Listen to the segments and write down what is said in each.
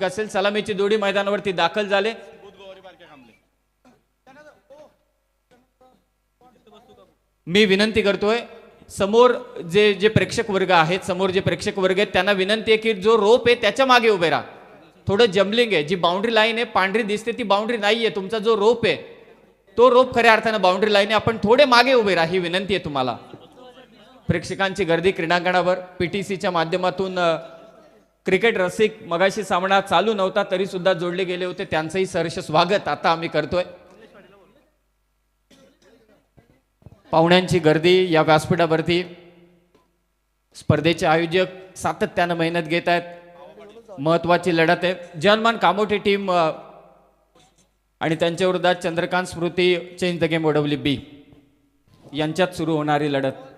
असेल सलामीची जोडी मैदानावरती दाखल झाले। मी विनंती करतोय समोर जे जे प्रेक्षक वर्ग आहेत, समोर जे प्रेक्षक वर्ग आहेत त्यांना विनंती आहे की जो रोप आहे त्याच्या मागे उभे राहा। थोडं जम्बलिंग आहे, जी बाउंड्री लाईन आहे पांढरी दिसते ती बाउंड्री नाहीये, तुमचा जो रोप आहे तो रोप खऱ्या अर्थानं बाउंड्री लाईन आहे, आपण थोडे मागे उभे राहा ही विनंती आहे तुम्हाला। प्रेक्षकांची गर्दी क्रीडांगणावर पीटीसीच्या माध्यमातून क्रिकेट रसिक मगाशी सामना चालू नव्हता तरी सुद्धा जोडले गेले होते, त्यांचंही सहर्ष स्वागत आता आम्ही करतोय। पाहुण्यांची गर्दी या व्यासपीठावरती स्पर्धेचे आयोजक सातत्यानं मेहनत घेत आहेत, महत्वाची लढत आहे। जनमान कामोठे टीम आणि त्यांच्या विरोधात Chandrakant Smriti change the game Wadavali बी यांच्यात सुरू होणारी लढत।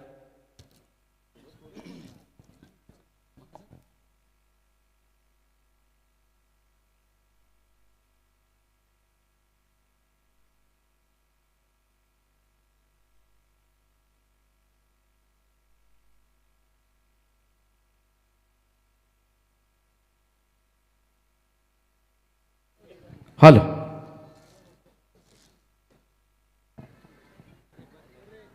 हॅलो,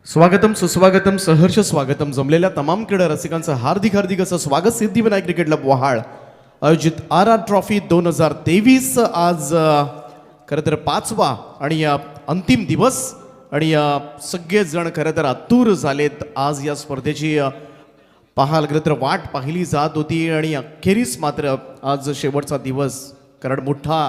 स्वागतम सुस्वागतम सहर्ष स्वागतम। जमलेल्या तमाम क्रीडा रसिकांचं हार्दिक हार्दिक असं स्वागत। सिद्धिविनायक क्रिकेट क्लब वहाळ आयोजित RR ट्रॉफी 2023 आज खरं तर 5वा आणि अंतिम दिवस आणि सगळेजण खरं तर आतुर झालेत। आज या स्पर्धेची पाहाल खरं तर वाट पाहिली जात होती आणि अखेरीस मात्र आज शेवटचा दिवस, कारण मोठा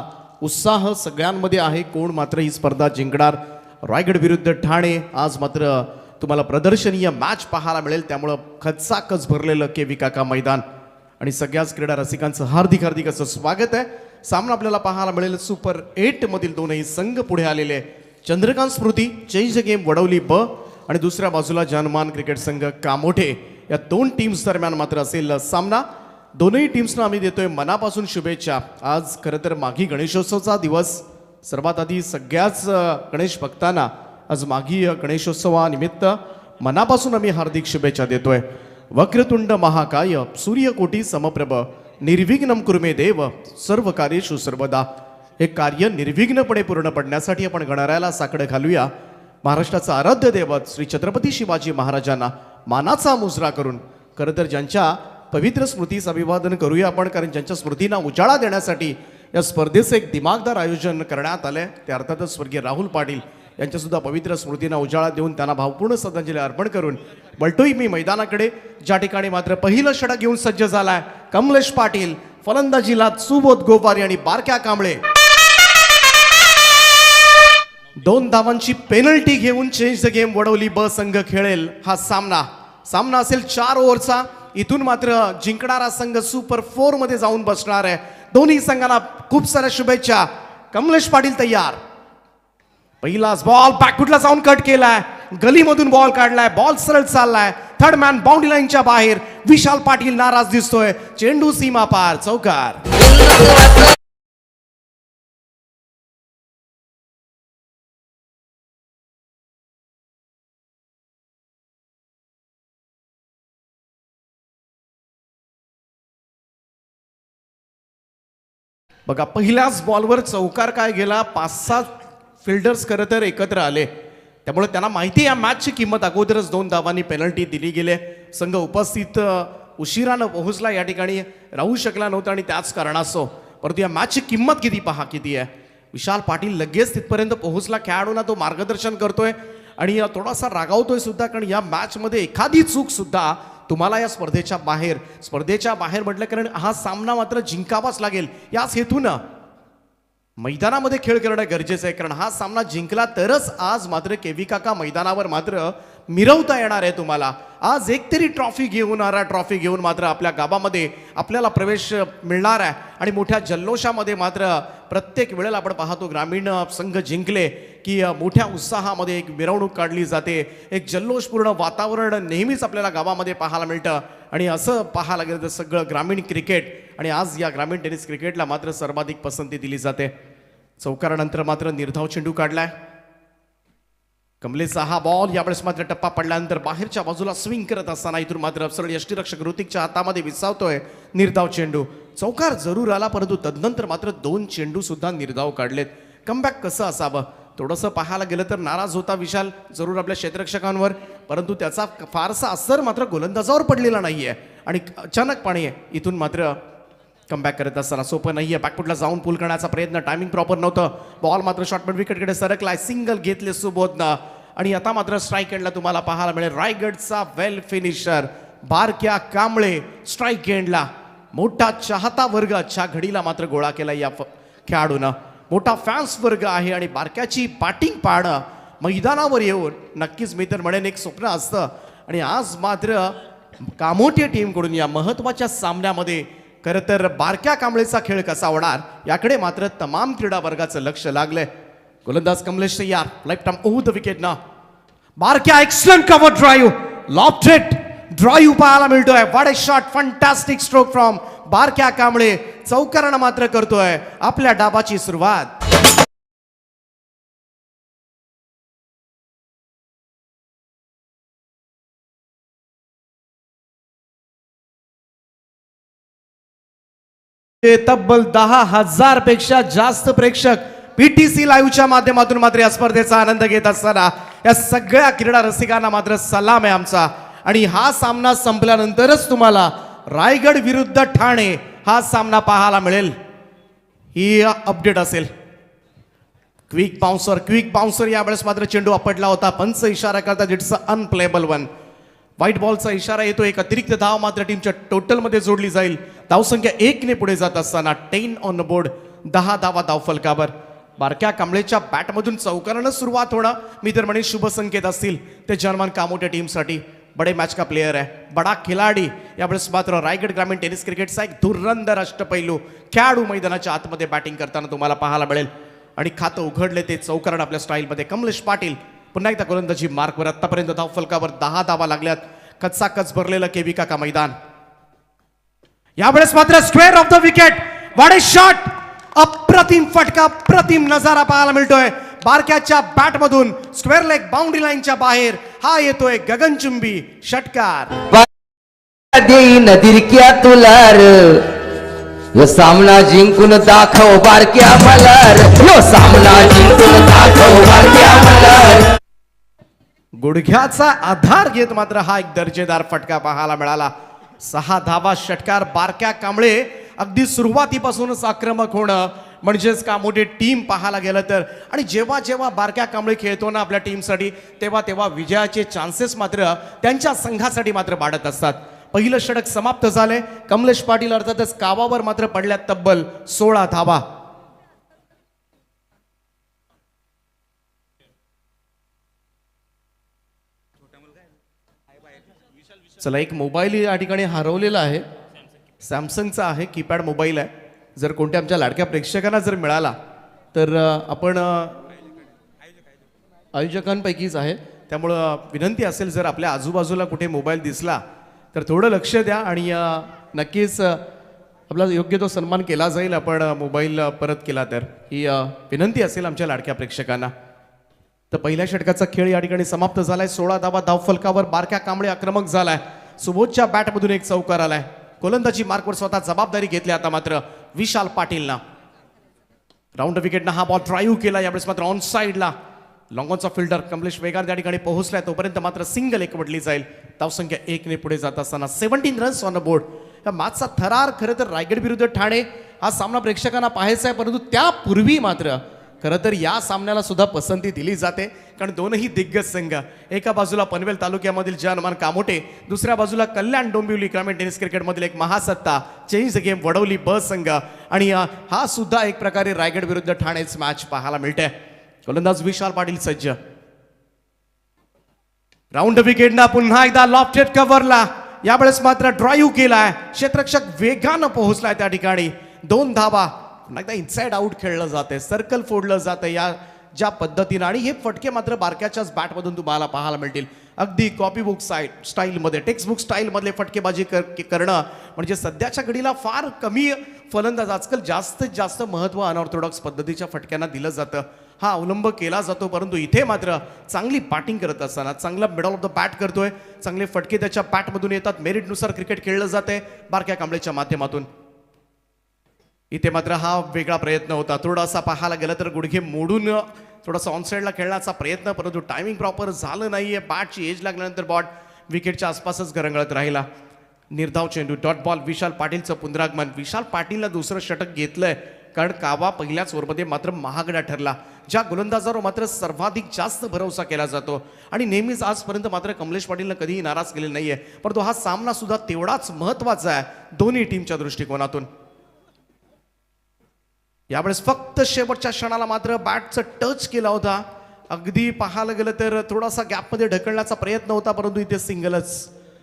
उत्साह सगळ्यांमध्ये आहे। कोण मात्र ही स्पर्धा जिंकणार, रायगड विरुद्ध ठाणे, आज मात्र तुम्हाला प्रदर्शनीय मॅच पाहायला मिळेल। त्यामुळं खचाखच भरलेलं केवी काका मैदान आणि सगळ्याच क्रीडा रसिकांचं हार्दिक हार्दिक असं स्वागत आहे। सामना आपल्याला पाहायला मिळेल सुपर 8 मधील दोनही संघ पुढे आलेले, Chandrakant Smriti change the game Wadavali ब आणि दुसऱ्या बाजूला जनमान क्रिकेट संघ कामोठे, या दोन टीम्स दरम्यान मात्र असेल सामना। दोनही टीम्सना आम्ही देतोय मनापासून शुभेच्छा। आज खरं तर माघी गणेशोत्सवचा दिवस, सर्वात आधी सगळ्याच गणेश भक्तांना आज माघी गणेशोत्सवानिमित्त मनापासून आम्ही हार्दिक शुभेच्छा देतोय। वक्रतुंड महाकाय सूर्यकोटी समप्रभ निर्विघ्नं कुर्मे देव सर्व कार्येषु सर्वदा। हे कार्य निर्विघ्नपणे पूर्ण पडण्यासाठी आपण गणरायाला साकडं घालूया। महाराष्ट्राचा आराध्य दैवत श्री छत्रपती शिवाजी महाराजांना मानाचा मुजरा करून खरं तर ज्यांच्या पवित्र स्मृतीस अभिवादन करूया आपण, कारण ज्यांच्या स्मृतींना उजाळा देण्यासाठी या स्पर्धेचं एक दिमागदार आयोजन करण्यात आलंय। ते अर्थातच स्वर्गीय राहुल पाटील यांच्या सुद्धा पवित्र स्मृतींना उजाळा देऊन त्यांना भावपूर्ण श्रद्धांजली अर्पण करून वळतोय मी मैदानाकडे, ज्या ठिकाणी मात्र पहिलं षटक घेऊन सज्ज झालाय कमलेश पाटील। फलंदाजीला सुबोध गोपारी आणि बारक्या कांबळे 2 धावांची पेनल्टी घेऊन चेंज द गेम वडवली ब संघ खेळेल हा सामना। सामना असेल 4 ओव्हरचा। इथून मात्र जिंकणारा संघ सुपर 4 मध्ये जाऊन बसणार आहे। दोन्ही संघांना खूप साऱ्या शुभेच्छा। कमलेश पाटील तयार, पहिलाच बॉल बॅकफुटला जाऊन कट केलाय, गलीमधून बॉल काढलाय, बॉल सरळ चाललाय, थर्ड मॅन बाउंड्री लाईनच्या बाहेर, विशाल पाटील नाराज दिसतोय, चेंडू सीमा पार चौकार। बघा पहिल्याच बॉलवर चौकार काय गेला, 5-7 फिल्डर्स खरं तर एकत्र आले, त्यामुळे त्यांना माहिती या मॅचची किंमत। अगोदरच 2 धावांनी पेनल्टी दिली गेले, संघ उपस्थित उशिरानं पोहोचला, या ठिकाणी राहू शकला नव्हता आणि त्याच कारणास्तव, परंतु या मॅचची किंमत किती पहा किती आहे। विशाल पाटील लगेच तिथपर्यंत पोहोचला, खेळाडूंना तो मार्गदर्शन करतोय आणि थोडासा रागावतोय सुद्धा, कारण या मॅचमध्ये एखादी चूक सुद्धा तुम्हाला या स्पर्धेच्या बाहेर म्हटलं, कारण हा सामना मात्र जिंकावाच लागेल। याच हेतूनं मैदानामध्ये खेळ करणं गरजेचं आहे, कारण हा सामना जिंकला तरच आज मात्र केवी काका मैदानावर मात्र मिरवता येणार आहे तुम्हाला। आज एक तरी ट्रॉफी घेऊन ट्रॉफी घेऊन मात्र आपल्या गावामध्ये आपल्याला प्रवेश मिळणार आहे आणि मोठ्या जल्लोषामध्ये मात्र प्रत्येक वेळेला आपण पाहतो ग्रामीण संघ जिंकले की मोठ्या उत्साहामध्ये एक मिरवणूक काढली जाते, एक जल्लोषपूर्ण वातावरण नेहमीच आपल्याला गावामध्ये पाहायला मिळतं आणि असं पाहायला गेलं तर सगळं ग्रामीण क्रिकेट आणि आज या ग्रामीण टेनिस क्रिकेटला मात्र सर्वाधिक पसंती दिली जाते। चौकारानंतर मात्र निर्धाव चेंडू काढलाय, कमलेचा हा बॉल यावेळेस मात्र टप्पा पडल्यानंतर बाहेरच्या बाजूला स्विंग करत असताना इथून मात्र सरळ यष्टीरक्षक ऋतिकच्या हातामध्ये विसावतोय निर्धाव चेंडू. चौकार जरूर आला, परंतु तदनंतर मात्र 2 चेंडू सुद्धा निर्धाव काढलेत. कमबॅक कसं असावं थोडंसं पाहायला गेलं तर नाराज होता विशाल जरूर आपल्या क्षेत्ररक्षकांवर, परंतु त्याचा फारसा असर मात्र गोलंदाजावर पडलेला नाहीये आणि अचानकपणे इथून मात्र कमबॅक करत असताना सोपं नाहीये. बॅकफुटला जाऊन पुल करण्याचा प्रयत्न, टायमिंग प्रॉपर नव्हतं. बॉल मात्र शॉर्टपट विकेटकडे सरकलाय. सिंगल घेतले सुबोधनं आणि आता मात्र स्ट्राईक एंडला तुम्हाला पाहायला मिळेल रायगडचा वेल फिनिशर बारक्या कांबळे. स्ट्राईक एंडला मोठा चाहता वर्ग आजच्या घडीला मात्र गोळा केला या खेळाडूनं. मोठा फॅन्स वर्ग आहे आणि बारक्याची बॅटिंग पाहणं मैदानावर येऊन नक्कीच मी तर म्हणेन एक स्वप्न असतं. आणि आज मात्र कामोठे टीमकडून या महत्वाच्या सामन्यामध्ये खरं तर बारक्या कांबळेचा खेळ कसा होणार याकडे मात्र तमाम क्रीडा वर्गाचं लक्ष लागलंय. गोलंदाज कमलेश तयार. Life time over the wicket ना. बारक्या excellent cover drive, lofted drive पाहायला मिळतोय. What a shot, fantastic stroke from बारक्या कांबळे. चौकारानं मात्र करतोय आपल्या डाबाची सुरुवात. तब्बल 10,000 पेक्षा जास्त प्रेक्षक पीटीसी लाईव्हच्या माध्यमातून मात्र या स्पर्धेचा आनंद घेत असताना या सगळ्या क्रीडा रसिकांना मात्र सलाम आहे आमचा. आणि हा सामना संपल्यानंतरच तुम्हाला रायगड विरुद्ध ठाणे हा सामना पाहायला मिळेल. ही अपडेट असेल. क्विक बाउन्सर यावेळेस मात्र चेंडू आपटला होता. पंच इशारा करतात इट्स अनप्लेबल वन. व्हाईट बॉलचा इशारा येतो. एक अतिरिक्त धाव मात्र टीमच्या टोटलमध्ये जोडली जाईल. धावसंख्या 1 ने पुढे जात असताना 10 ऑन बोर्ड. 10 धावा धावफलकावर. बारक्या कांबळेच्या बॅटमधून चौकारानं सुरुवात होणं मी तर म्हणेन शुभ संकेत असतील ते जर्मन कामोट्या टीमसाठी. बडे मॅच का प्लेयर आहे, बडा खिलाडी. यावेळेस मात्र रायगड ग्रामीण टेनिस क्रिकेटचा एक धुरंदर अष्टपैलू खेळाडू मैदानाच्या आतमध्ये बॅटिंग करताना तुम्हाला पाहायला मिळेल. आणि खातं उघडले ते चौकारण आपल्या स्टाईलमध्ये. कमलेश पाटील पुन्हा एकदा गोलंदाजी मार्कवर. आतापर्यंत धावफलकावर 10 धावा लागल्यात. कच्चा कच भरलेलं केवी काका मैदान. यावेळेस मात्र square of the wicket. What a shot, अप्रतिम फटका, अप्रतिम नजारा पाहायला मिळतोय. बारक्याच्या बॅटमधून स्क्वेअर लेग बाउंड्री लाईनच्या बाहेर हा येतोय गगनचुंबी षटकार. देईन दिरक्या तुलार यो सामना जिंकून दाखव बारक्या मलार. यो सामना जिंकून दाखव बारक्या मलार. गुडघ्याचा आधार घेत मात्र हा एक दर्जेदार फटका पाहायला मिळाला. 6 धावा षटकार. बारक्या कांबळे अगदी सुरुवातीपासूनच आक्रमक होणं म्हणजेच का मोठी टीम पाहायला गेलं तर. आणि जेव्हा जेव्हा बारक्या कांबळे खेळतो ना आपल्या टीमसाठी तेव्हा तेव्हा विजयाचे चान्सेस मात्र त्यांच्या संघासाठी मात्र वाढत असतात. पहिलं षटक समाप्त झालंय. कमलेश पाटील अर्थातच कावावर मात्र पडल्यात तब्बल 16 धावा. चला, एक मोबाईल या ठिकाणी हरवलेला आहे. सॅमसंगचा आहे, कीपॅड मोबाईल आहे. जर कोणत्या आमच्या लाडक्या प्रेक्षकांना जर मिळाला तर आपण आयोजकांपैकीच आहे, त्यामुळं विनंती असेल जर आपल्या आजूबाजूला कुठे मोबाईल दिसला तर थोडं लक्ष द्या आणि नक्कीच आपला योग्य तो सन्मान केला जाईल आपण मोबाईल परत केला तर. ही विनंती असेल आमच्या लाडक्या प्रेक्षकांना. तर पहिल्या षटकाचा खेळ या ठिकाणी समाप्त झालाय. 16 धावा धावफलकावर. बारक्या कांबळे आक्रमक झालाय. सुबोधच्या बॅटमधून एक चौकार आलाय. गोलंदाजी मार्कवर स्वतः जबाबदारी घेतली आता मात्र विशाल पाटीलना. राऊंड विकेटनं हा बॉल ड्राईव्ह केला. यावेळेस मात्र ऑन साईडला लॉंगॉनचा फिल्डर कमलेश वेगार त्या ठिकाणी पोहोचलाय. तोपर्यंत मात्र सिंगल एक वडली जाईल. धावसंख्या 1 ने पुढे जात असताना 17 रन्स ऑन द बोर्ड. या मॅचचा थरार खरं तर रायगड विरुद्ध ठाणे हा सामना प्रेक्षकांना पाहायचा आहे, परंतु त्यापूर्वी मात्र खरं तर या सामन्याला सुद्धा पसंती दिली जाते. कारण दोनही दिग्गज संघ, एका बाजूला पनवेल तालुक्यामधील जनमान कामोटे, दुसऱ्या बाजूला कल्याण डोंबिवली ग्रामीण टेनिस क्रिकेटमधील एक महासत्ता चेंज द गेम वडवली ब संघ. आणि हा सुद्धा एक प्रकारे रायगड विरुद्ध ठाणेच मॅच पाहायला मिळते. गोलंदाज विशाल पाटील सज्ज. राऊंड विकेटना पुन्हा एकदा लॉफ्टेड कव्हरला. यावेळेस मात्र ड्राईव्ह केलाय. क्षेत्ररक्षक वेगानं पोहोचलाय त्या ठिकाणी. 2 धावा. एकदा इनसाइड आउट खेळलं जाते, सर्कल फोडलं जातं या ज्या पद्धतीनं. आणि हे फटके मात्र बारक्याच्याच बॅटमधून तुम्हाला पाहायला मिळतील. अगदी कॉपी बुक स्टाईलमध्ये, टेक्स्ट बुक स्टाईलमधले फटकेबाजी करणं म्हणजे सध्याच्या घडीला फार कमी फलंदाज आजकाल जास्तीत जास्त महत्त्व अनऑर्थोडॉक्स पद्धतीच्या फटक्यांना दिलं जातं, हा अवलंब केला जातो. परंतु इथे मात्र चांगली बॅटिंग करत असताना चांगला मिडल ऑफ द बॅट करतोय, चांगले फटके त्याच्या बॅटमधून येतात. मेरिटनुसार क्रिकेट खेळलं जाते बारक्या कांबळेच्या माध्यमातून. इथे मात्र हा वेगळा प्रयत्न होता, थोडासा पाहायला गेलं तर गुडघे मोडून थोडासा ऑनसाईडला खेळण्याचा प्रयत्न, परंतु टायमिंग प्रॉपर झालं नाहीये. बॅटची एज लागल्यानंतर बॉट विकेटच्या आसपासच घरंगळत राहिला. निर्धाव चेंडू, डॉट बॉल. विशाल पाटीलचं पुनरागमन. विशाल पाटीलला दुसरं षटक घेतलंय, कारण कावा पहिल्याच ओव्हरमध्ये मात्र महागडा ठरला. ज्या गोलंदाजावर मात्र सर्वाधिक जास्त भरोसा केला जातो आणि नेहमीच आजपर्यंत मात्र कमलेश पाटीलनं कधीही नाराज केलेला नाहीये, परंतु हा सामना सुद्धा तेवढाच महत्वाचा आहे दोन्ही टीमच्या दृष्टिकोनातून. यावेळेस फक्त शेवटच्या क्षणाला मात्र बॅटचं टच केला होता. अगदी पाहायला गेलं तर थोडासा गॅपमध्ये ढकलण्याचा प्रयत्न होता, परंतु इथे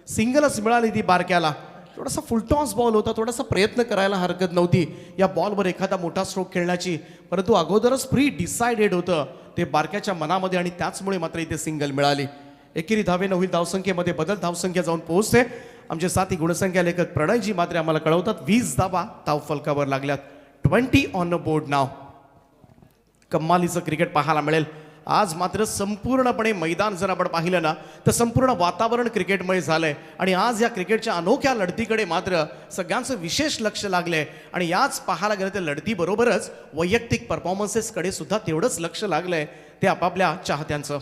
सिंगलच मिळाली ती बारक्याला. थोडासा फुलटॉस बॉल होता, थोडासा प्रयत्न करायला हरकत नव्हती या बॉलवर एखादा मोठा स्ट्रोक खेळण्याची, परंतु अगोदरच प्री डिसाइडेड होतं ते बारक्याच्या मनामध्ये आणि त्याचमुळे मात्र इथे सिंगल मिळाली. एकेरी धावे होईल, धावसंख्येमध्ये बदल, धावसंख्या जाऊन पोहोचते. आमचे साथी गुणसंख्या लेखक प्रणयजी मात्र आम्हाला कळवतात 20 धावा धावफलकावर लागल्यात. 20 ऑन द बोर्ड नाव. कमालीचं क्रिकेट पाहायला मिळेल आज. मात्र संपूर्णपणे मैदान जर आपण पाहिलं ना तर संपूर्ण वातावरण क्रिकेटमय झालंय आणि आज या क्रिकेटच्या अनोख्या लढतीकडे मात्र सगळ्यांचं विशेष लक्ष लागलंय. आणि याच पाहायला गेलं तर लढतीबरोबरच वैयक्तिक परफॉर्मन्सेसकडे सुद्धा तेवढंच लक्ष लागलंय ते आपापल्या चाहत्यांचं.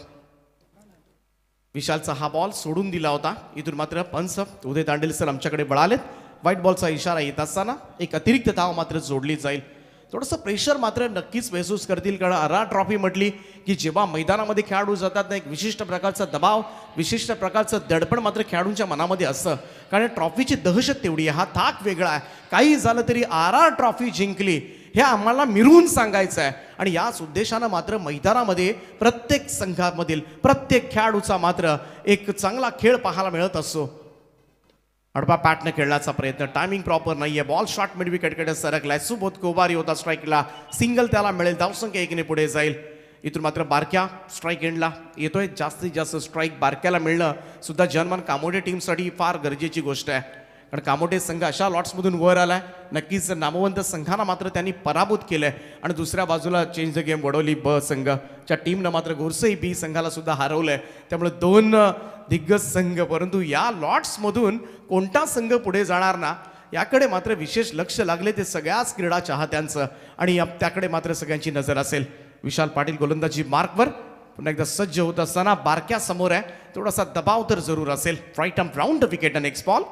विशालचा हा बॉल सोडून दिला होता. इथून मात्र पंच उदय तांडेल सर आमच्याकडे वळालेत. व्हाईट बॉलचा इशारा येत असताना एक अतिरिक्त धाव मात्र जोडली जाईल. थोडंसं प्रेशर मात्र नक्कीच महसूस करतील, कारण आरा ट्रॉफी म्हटली की जेव्हा मैदानामध्ये खेळाडू जातात ना एक विशिष्ट प्रकारचा दबाव, विशिष्ट प्रकारचं दडपण मात्र खेळाडूंच्या मनामध्ये असतं, कारण ट्रॉफीची दहशत तेवढी आहे, हा थाक वेगळा आहे. काही झालं तरी आरा ट्रॉफी जिंकली हे आम्हाला मिरवून सांगायचं आहे. आणि याच उद्देशानं मात्र मैदानामध्ये प्रत्येक संघामधील प्रत्येक खेळाडूचा मात्र एक चांगला खेळ पाहायला मिळत असतो. अडबा पॅटने खेळण्याचा प्रयत्न, टायमिंग प्रॉपर नाहीये. बॉल शॉट मिड विकेटकडे सरकलाय. सुबोध कोबारी होता स्ट्राईकला, सिंगल त्याला मिळेल, धावसंख्या 1 ने पुढे जाईल. इथून मात्र बारक्या स्ट्राईक एंडला येतोय. जास्तीत जास्त स्ट्राईक बारक्याला मिळणं सुद्धा जर्मन कामोडे टीमसाठी फार गरजेची गोष्ट आहे, कारण कामोडे संघ अशा लॉट्समधून वर आलाय. नक्कीच नामवंत संघांना मात्र त्यांनी पराभूत केलंय. आणि दुसऱ्या बाजूला चेंज द गेम वडोली ब संघच्या टीमनं मात्र गोरसई बी संघाला सुद्धा हरवलंय. त्यामुळे 2 दिग्गज संघ, परंतु या लॉट्समधून कोणता संघ पुढे जाणार ना याकडे मात्र विशेष लक्ष लागले ते सगळ्याच क्रीडा चाहत्यांचं, आणि त्याकडे मात्र सगळ्यांची नजर असेल. विशाल पाटील गोलंदाजी मार्कवर पुन्हा एकदा सज्ज होत असताना बारक्या समोर आहे. थोडासा दबाव तर जरूर असेल. Right arm round wicket, next ball.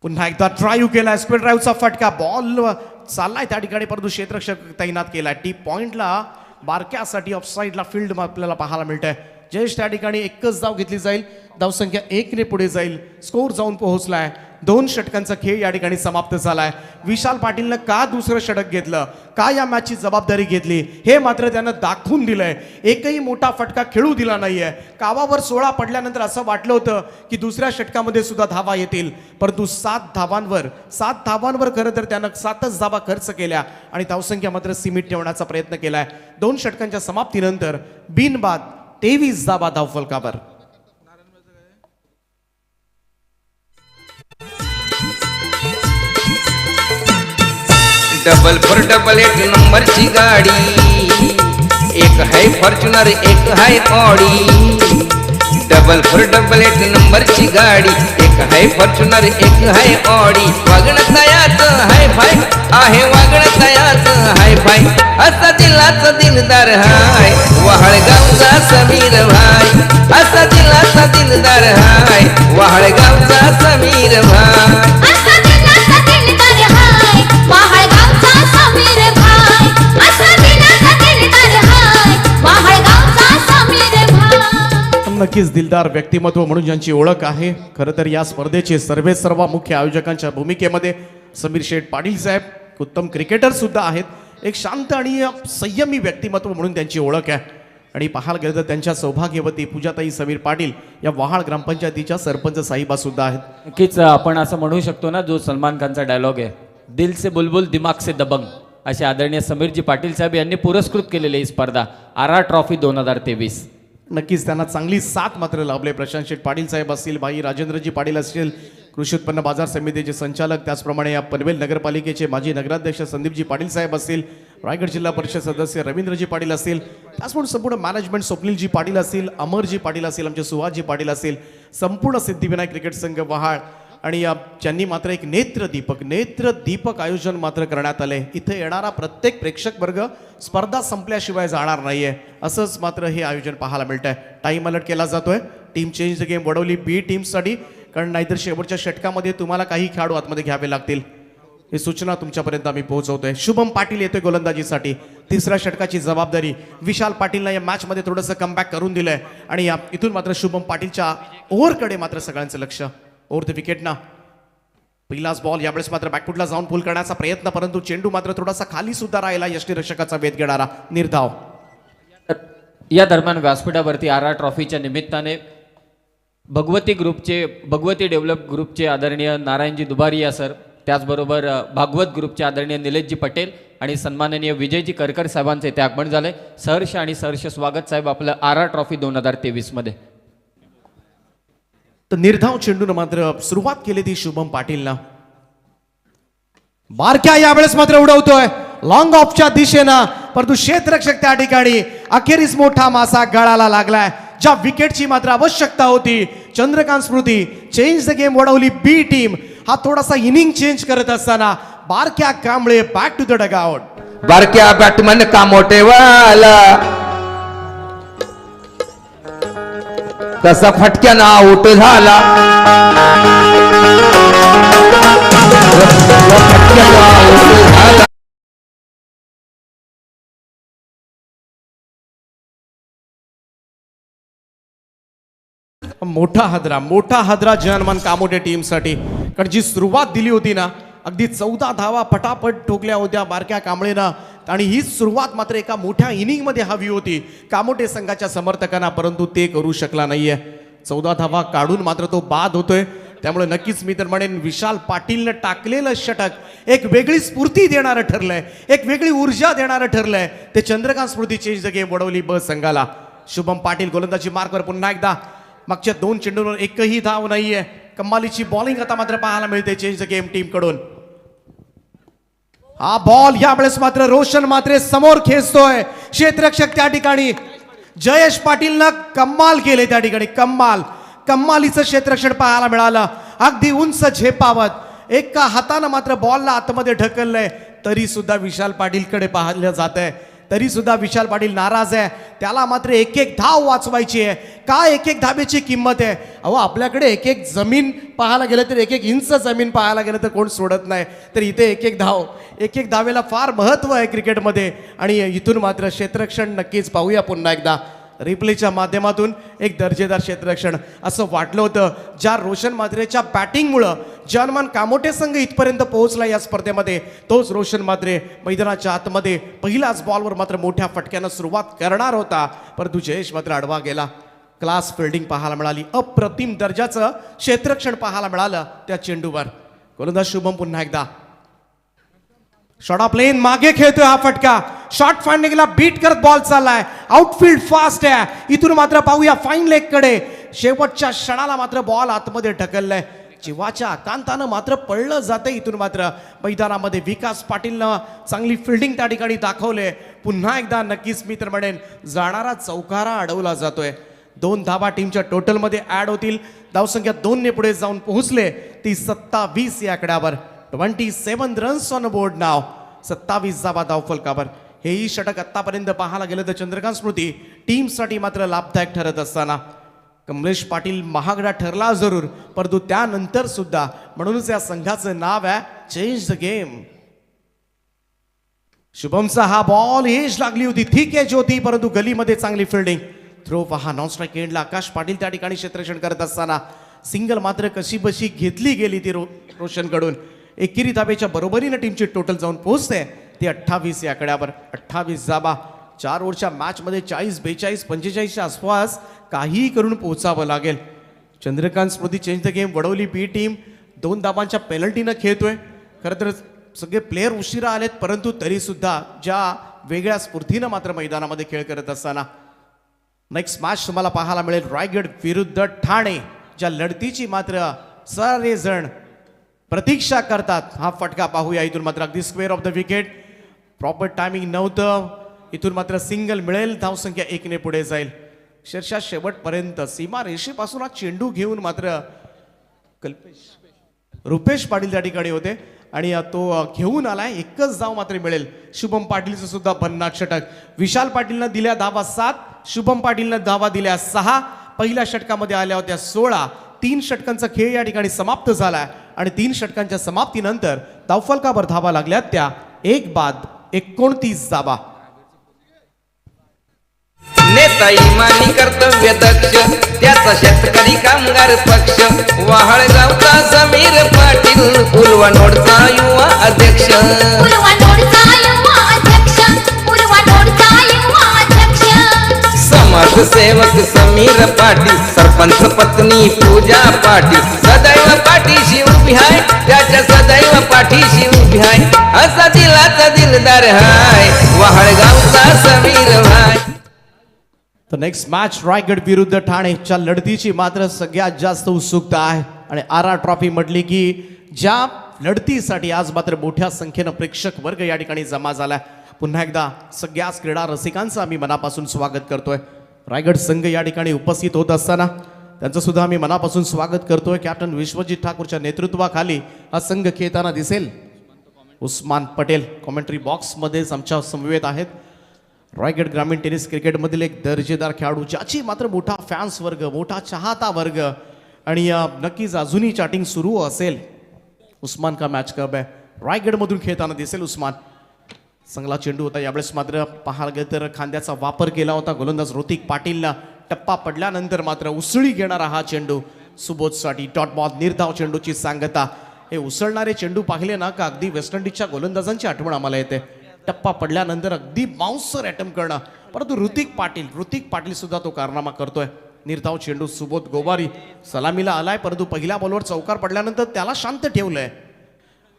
पुन्हा एकदा ड्राईव्ह केलाय, स्क्वेअर ड्राईव्हचा फटका, बॉल चाललाय त्या ठिकाणी, परंतु क्षेत्ररक्षक तैनात केलाय. टी पॉइंटला बारक्यासाठी ऑफसाईडला फील्ड आपल्याला पाहायला मिळतंय. जयेश त्या ठिकाणी एकच धाव घेतली जाईल, धावसंख्या 1 ने पुढे जाईल. स्कोर जाऊन पोहोचलाय. 2 षटकांचा खेळ या ठिकाणी समाप्त झालाय. विशाल पाटीलनं का दुसरं षटक घेतलं, का या मॅचची जबाबदारी घेतली हे मात्र त्यानं दाखवून दिलंय. एकही मोठा फटका खेळू दिला नाहीये. कावावर 16 पडल्यानंतर असं वाटलं होतं की दुसऱ्या षटकामध्ये सुद्धा धावा येतील, परंतु 7 धावांवर खरं तर त्यानं 7च धावा खर्च केल्या आणि धावसंख्या मात्र सीमित ठेवण्याचा प्रयत्न केलाय. 2 षटकांच्या समाप्तीनंतर बिनबाद 23 धावा धावफलकावर. डबल फॉर डबल 1 नंबरची गाडी, एक है फॉर्च्युनर एक है ऑडी. डबल फॉर डबल 1 नंबरची गाडी, एक है फॉर्च्युनर एक है ऑडी. वागणं तयाच हाय फाय आहे, वागणं तयाच हाय फाय, असा दिलाचा दिलदार हाय वहाळगावचा समीर भाई. असा दिलाचा दिलदार हाय वहाळगावचा समीर भाई. नक्कीच दिलदार व्यक्तिमत्व म्हणून ज्यांची ओळख आहे. खरं तर या स्पर्धेचे सर्व मुख्य आयोजकांच्या भूमिकेमध्ये समीर शेठ पाटील साहेब उत्तम क्रिकेटर सुद्धा आहेत. एक शांत आणि संयमी व्यक्तिमत्व म्हणून त्यांची ओळख आहे. आणि पाहायला गेलं तर त्यांच्या सौभाग्यवती पूजाताई समीर पाटील या वहाळ ग्रामपंचायतीच्या सरपंच साहिबा सुद्धा आहेत. नक्कीच आपण असं म्हणू शकतो ना, जो सलमान खानचा डायलॉग आहे, दिल से बुलबुल दिमाग से दबंग, असे आदरणीय समीरजी पाटील साहेब यांनी पुरस्कृत केलेली ही स्पर्धा आरा ट्रॉफी 2023. नक्कीच त्यांना चांगली साथ मात्र लाभले. प्रशांत शेठ पाटील साहेब असतील, भाई राजेंद्रजी पाटील असतील, कृषी उत्पन्न बाजार समितीचे संचालक, त्याचप्रमाणे या पनवेल नगरपालिकेचे माजी नगराध्यक्ष संदीपजी पाटील साहेब असतील, रायगड जिल्हा परिषद सदस्य रवींद्रजी पाटील असतील, त्याचप्रमाणे संपूर्ण मॅनेजमेंट स्वप्नीलजी पाटील असतील, अमरजी पाटील असतील, आमचे सुहासजी पाटील असतील, संपूर्ण सिद्धिविनायक क्रिकेट संघ वहाळ आणि त्यांनी मात्र एक नेत्रदीपक आयोजन मात्र करण्यात आले. इथे येणारा प्रत्येक प्रेक्षक वर्ग स्पर्धा संपल्याशिवाय जाणार नाहीये, असंच मात्र हे आयोजन पाहायला मिळतंय. टाइम अलर्ट केला जातोय. Team change the game Wadavali B टीमसाठी, कारण नाहीतर शेवटच्या षटकामध्ये तुम्हाला काही खेळाडू आतमध्ये घ्यावे लागतील. ही सूचना तुमच्यापर्यंत आम्ही पोहोचवतोय. शुभम पाटील येतोय गोलंदाजीसाठी. तिसऱ्या षटकाची जबाबदारी विशाल पाटीलला या मॅचमध्ये थोडंसं कमबॅक करून दिलंय आणि इथून मात्र शुभम पाटीलच्या ओव्हरकडे मात्र सगळ्यांचं लक्ष. ओव्हर द विकेट ना पहिलाच बॉल. यावेळेस मात्र बॅकफुटला जाऊन पुल करण्याचा प्रयत्न, परंतु चेंडू मात्र थोडासा खाली सुद्धा राहिला. यष्टीरक्षकाचा वेध घेणारा निर्धाव. या दरम्यान व्यासपीठावरती आर ट्रॉफीच्या निमित्ताने भगवती डेव्हलप ग्रुपचे आदरणीय नारायणजी दुबारिया सर, त्याचबरोबर भागवत ग्रुपचे आदरणीय निलेशजी पटेल आणि सन्माननीय विजयजी करकर साहेबांचे इथे आगमन झाले. सहर्ष आणि सहर्ष स्वागत साहेब आपलं आर ट्रॉफी 2023 मध्ये. तर निर्धाव चेंडून मात्र सुरुवात केली ती शुभम पाटीलनं. बारक्या यावेळेस मात्र उडवतोय लॉंग ऑफच्या दिशेनं, परंतु क्षेत्ररक्षक त्या ठिकाणी अखेरीस मोठा मासा गळाला लागलाय. ज्या विकेटची मात्र आवश्यकता होती. Chandrakant Smriti change the game Wadavali B team. हा थोडासा इनिंग चेंज करत असताना Barkya Kamble back to the dugout. Barkya batman का मोठेवाला कसा फटक्यानं आउट झाला. फटक्यानं आउट झाला. मोठा हादरा जनमान कामोटे टीमसाठी, कारण जी सुरुवात दिली होती ना, अगदी 14 धावा फटाफट ठोकल्या होत्या बारक्या कांबळेनं, आणि ही सुरुवात मात्र एका मोठ्या इनिंगमध्ये हवी होती कामोटे संघाच्या समर्थकांना, परंतु ते करू शकला नाहीये. 14 धावा काढून मात्र तो बाद होतोय. त्यामुळे नक्कीच मी तर म्हणेन विशाल पाटीलनं टाकलेलं षटक एक वेगळी स्फूर्ती देणारं ठरलंय, एक वेगळी ऊर्जा देणारं ठरलंय. ते Chandrakant Smriti change the game Wadavali ब संघाला. शुभम पाटील गोलंदाजी मार्कवर पुन्हा एकदा. मागच्या 2 चेंडूंवर एकही धाव नाहीये. कमालीची बॉलिंग आता मात्र पाहायला मिळते चेंज द गेम टीम कडून. हा बॉल यावेळेस मात्र रोशन मात्रे समोर खेचतोय. क्षेत्ररक्षक त्या ठिकाणी जयेश पाटीलनं कमाल केले. त्या ठिकाणी कमालीचं क्षेत्ररक्षण पाहायला मिळालं. अगदी उंच झेपावत एका हातानं मात्र बॉलला आतमध्ये ढकललंय, तरी सुद्धा विशाल पाटीलकडे पाहिलं जात आहे. तरी सुद्धा विशाल पाटील नाराज आहे. त्याला मात्र एक धाव वाचवायची आहे. काय एक धाबेची किंमत आहे. अहो आपल्याकडे एक जमीन पाहायला गेलं तर एक इंच जमीन पाहायला गेलं तर कोण सोडत नाही. तर इथे एक धावेला फार महत्व आहे क्रिकेटमध्ये. आणि इथून मात्र क्षेत्ररक्षण नक्कीच पाहूया पुन्हा एकदा रिप्लेच्या माध्यमातून. एक दर्जेदार क्षेत्ररक्षण असं वाटलं होतं. ज्या रोशन मात्रेच्या बॅटिंगमुळं जनमान कामोटे संघ इथपर्यंत पोहोचला या स्पर्धेमध्ये, तोच रोशन मात्रे मैदानाच्या आतमध्ये पहिल्याच बॉलवर मात्र मोठ्या फटक्यानं सुरुवात करणार होता, परंतु जयेश मात्र आडवा गेला. क्लास फिल्डिंग पाहायला मिळाली. अप्रतिम दर्जाचं क्षेत्ररक्षण पाहायला मिळालं त्या चेंडूवर. गोलंदाज शुभम पुन्हा एकदा. शॉर्ट ऑफ लेन मागे खेळतोय. हा फटका शॉर्ट फाइंडिंगला बीट करत बॉल चाललाय. आउटफील्ड फास्ट आहे. इथून मात्र पाहूया फाईन लेग कडे. शेवटच्या क्षणाला मात्र बॉल आतमध्ये ढकललाय. जीवाच्या आकांतानं मात्र पडलं जाते. इथून मात्र मैदानामध्ये विकास पाटीलनं चांगली फिल्डिंग त्या ठिकाणी दाखवले. पुन्हा एकदा नक्कीच मी तर म्हणेन जाणारा चौकारा अडवला जातोय. 2 धावा टीमच्या टोटलमध्ये ऍड होतील. धावसंख्या 2 ने पुढे जाऊन पोहोचले ती 27 या आकड्यावर. 27 रन्स ऑन बोर्ड नाव. 27 धावा धावफलकावर. हेही षटक आतापर्यंत पाहायला गेलं तर चंद्रकांत स्मृती टीमसाठी मात्र लाभदायक ठरत असताना कमलेश पाटील महागडा ठरला जरूर, परंतु त्यानंतर सुद्धा म्हणूनच या संघाचं नाव आहे चेंज द गेम. शुभमचा हा बॉल एज लागली होती, ठीक आहे ज्योती, परंतु गलीमध्ये चांगली फिल्डिंग. थ्रो पहा नॉन स्ट्राईक एंडला. आकाश पाटील त्या ठिकाणी क्षेत्ररक्षण करत असताना सिंगल मात्र कशी बशी घेतली गेली ती रोशनकडून. एकेरी धाबेच्या बरोबरीने टीमची टोटल जाऊन पोहोचते ती 28 या आकड्यावर. 28 धाबा 4 ओव्हरच्या मॅचमध्ये 40, 42, 45च्या आसपास काहीही करून पोहोचावं लागेल. Chandrakant Smriti change the game Wadavali B team 2 धाबांच्या पेनल्टीनं खेळतोय. खरं तर सगळे प्लेयर उशिरा आलेत, परंतु तरी सुद्धा ज्या वेगळ्या स्फूर्तीनं मात्र मैदानामध्ये खेळ करत असताना नेक्स्ट मॅच तुम्हाला पाहायला मिळेल रायगड विरुद्ध ठाणे. ज्या लढतीची मात्र सारे जण प्रतीक्षा करतात हा फटका पाहूया इथून मात्र अगदी square of the wicket proper timing नव्हतं इथून मात्र सिंगल मिळेल धावसंख्या 1 पुढे जाईल अक्षरशः शेवटपर्यंत सीमा रेषेपासून हा चेंडू घेऊन मात्र रुपेश पाटील त्या ठिकाणी होते आणि तो घेऊन आलाय एकच धाव मात्र मिळेल शुभम पाटीलचं सुद्धा 50 षटक विशाल पाटीलनं दिल्या धावा 7 शुभम पाटीलनं धावा दिल्या 6 पहिल्या षटकामध्ये आल्या होत्या 16 3 षटकांचा खेळ या ठिकाणी समाप्त झालाय आणि 3 षटकांच्या समाप्तीनंतर धावफलकावर धावा लागल्या त्या 1 बाद 29 धावा नेता इमानी कर्तव्य दक्ष त्याचा शेतकरी कामगार पक्ष वाहळगावचा समीर पाटील उलवानोडचा युवा अध्यक्ष समाजसेवक समीर पाटील सरपंच पत्नी पूजा पाटील सदैव पाठीशी उभी आहे त्याच्या सदैव पाठीशी उभी आहे असा दिलाचा दिलदार हाय वाहळगावचा समीर भाई तर नेक्स्ट मॅच रायगड विरुद्ध ठाणेच्या लढतीची मात्र सगळ्यात जास्त उत्सुकता आहे आणि आर ट्रॉफी म्हटली की ज्या लढतीसाठी आज मात्र मोठ्या संख्येनं प्रेक्षक वर्ग या ठिकाणी जमा झालाय पुन्हा एकदा सगळ्याच क्रीडा रसिकांचं आम्ही मनापासून स्वागत करतोय रायगड संघ या ठिकाणी उपस्थित होत असताना त्यांचं सुद्धा आम्ही मनापासून स्वागत करतोय कॅप्टन विश्वजित ठाकूरच्या नेतृत्वाखाली हा संघ खेळताना दिसेल उस्मान पटेल कॉमेंट्री बॉक्समध्येच आमच्या समवेत आहेत रायगड ग्रामीण टेनिस क्रिकेटमधील एक दर्जेदार खेळाडू ज्याची मात्र मोठा फॅन्स वर्ग मोठा चाहता वर्ग आणि नक्कीच अजूनही चॅटिंग सुरू असेल उस्मान का मॅच कब आहे रायगडमधून खेळताना दिसेल उस्मान चांगला चेंडू होता यावेळेस मात्र पाहायला गेलं तर खांद्याचा वापर केला होता गोलंदाज ऋतिक पाटीलला टप्पा पडल्यानंतर मात्र उसळी घेणारा हा चेंडू सुबोधसाठी डॉट बॉल निर्धाव चेंडूची सांगता हे उसळणारे चेंडू पाहिले ना का अगदी वेस्ट इंडिजच्या गोलंदाजांची आठवण आम्हाला येते टप्पा पडल्यानंतर अगदी बाउन्सर अटेम्प्ट करणं परंतु ऋतिक पाटील सुद्धा तो कारनामा करतोय निर्धाव चेंडू सुबोध गोवारी सलामीला आलाय परंतु पहिल्या बॉलवर चौकार पडल्यानंतर त्याला शांत ठेवलंय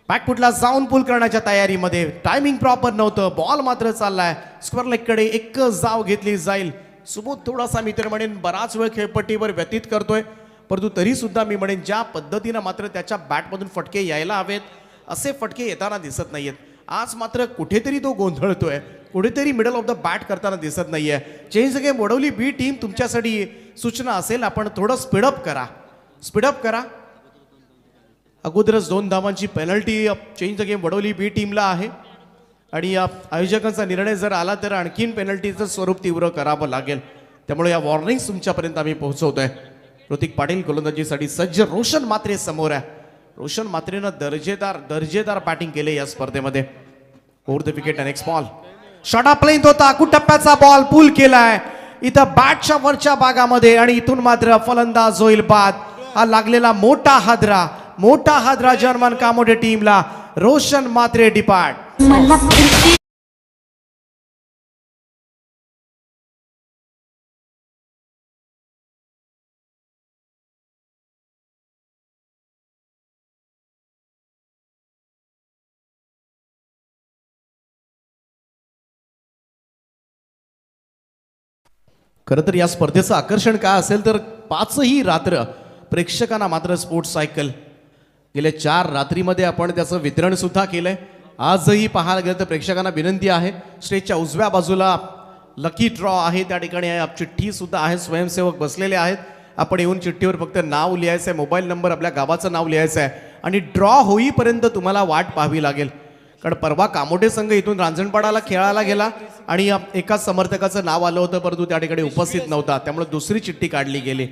बॅकफुटला जाऊन पुल करण्याच्या तयारीमध्ये टायमिंग प्रॉपर नव्हतं बॉल मात्र चाललाय स्क्वेअर लेगकडे एकच जाव घेतली जाईल सुबोध थोडासा मी तर म्हणेन बराच वेळ खेळपट्टीवर व्यतीत करतोय परंतु तरी सुद्धा मी म्हणेन ज्या पद्धतीनं मात्र त्याच्या बॅटमधून फटके यायला हवेत असे फटके येताना दिसत नाहीयेत आज मात्र कुठेतरी तो गोंधळतोय कुठेतरी मिडल ऑफ द बॅट करताना दिसत नाहीये change the game Wadavali B team तुमच्यासाठी सूचना असेल आपण थोडं स्पीडअप करा अगोदरच 2 धावांची penalty change the game Wadavali B टीमला आहे आणि आयोजकांचा निर्णय जर आला तर आणखीन पेनल्टीचं स्वरूप तीव्र करावं लागेल त्यामुळे या वॉर्निंग्स तुमच्यापर्यंत आम्ही पोहोचवतोय ऋतिक पाटील गोलंदाजीसाठी सज्ज रोशन मात्रे समोर आहे रोशन मात्रेनं दर्जेदार बॅटिंग केले या स्पर्धेमध्ये over the wicket next ball shot up length होता कुटप्प्याचा बॉल पूल केलाय इथं बॅटच्या वरच्या भागामध्ये आणि इथून मात्र फलंदाज होईल बाद हा लागलेला मोठा हादरा जर्मन कामोडे टीमला रोशन मात्रे डिपार्ट खरं तर या स्पर्धेचं आकर्षण काय असेल तर 5ही रात्र प्रेक्षकांना मात्र स्पोर्ट्स सायकल गेल्या 4 रात्रीमध्ये आपण त्याचं वितरण सुद्धा केलंय आजही पाहायला गेलं तर प्रेक्षकांना विनंती आहे स्टेजच्या उजव्या बाजूला लकी ड्रॉ आहे त्या ठिकाणी चिठ्ठी सुद्धा आहे स्वयंसेवक बसलेले आहेत आपण येऊन चिठ्ठीवर फक्त नाव लिहायचं आहे मोबाईल नंबर आपल्या गावाचं नाव लिहायचं आहे आणि ड्रॉ होईपर्यंत तुम्हाला वाट पाहावी लागेल कारण परवा कामोठे संघ इथून रांजणपाडाला खेळायला गेला आणि एका समर्थकाचं नाव आलं होतं परंतु त्या ठिकाणी उपस्थित नव्हता त्यामुळे दुसरी चिठ्ठी काढली गेली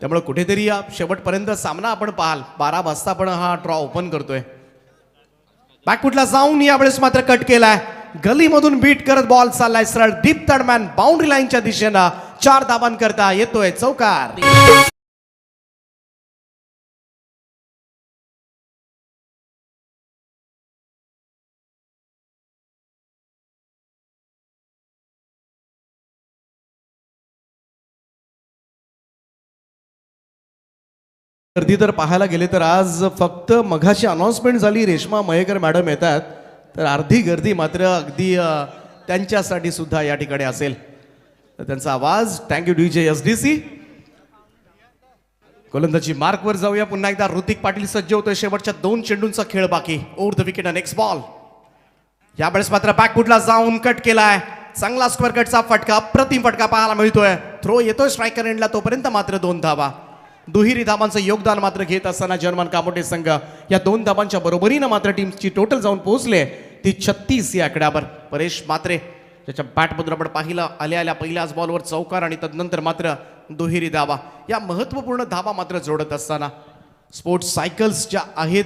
त्यामुळे कुठेतरी या शेवटपर्यंत सामना आपण पाहाल 12 वाजता आपण हा ड्रॉ ओपन करतोय बॅकफुटला जाऊन यावेळेस मात्र कट केलाय गलीमधून बीट करत बॉल चाललाय सरळ डीप तडमॅन बाउंड्री लाईनच्या दिशेनं 4 धावांकरता येतोय चौकार गर्दी तर पाहायला गेले तर आज फक्त मघाची अनाउन्समेंट झाली रेश्मा मयेकर मॅडम येतात तर अर्धी गर्दी मात्र अगदी त्यांच्यासाठी सुद्धा या ठिकाणी असेल तर त्यांचा आवाज थँक्यू डीजे एसडीसी गोलंदाजी मार्कवर जाऊया पुन्हा एकदा. ऋतिक पाटील सज्ज होतोय. शेवटच्या 2 चेंडूंचा खेळ बाकी. Over the wicket next ball. यावेळेस मात्र बॅकफुटला जाऊन कट केलाय. चांगला स्क्वेअर कटचा फटका, अप्रतिम फटका पाहायला मिळतोय. थ्रो येतोय स्ट्रायकर एंडला, तोपर्यंत मात्र 2 धावा. दुहेरी धाबांचं योगदान मात्र घेत असताना जर्मन कामोटे संघ या 2 धाबांच्या बरोबरीनं मात्र टीमची टोटल जाऊन पोहोचले ती 36 या आकड्यावर. परेश मात्रे त्याच्या बॅटमधून आपण पाहिलं आल्या पहिल्याच बॉलवर चौकार आणि तदनंतर मात्र दुहेरी धावा. या महत्त्वपूर्ण धावा मात्र जोडत असताना स्पोर्ट्स सायकल्स ज्या आहेत,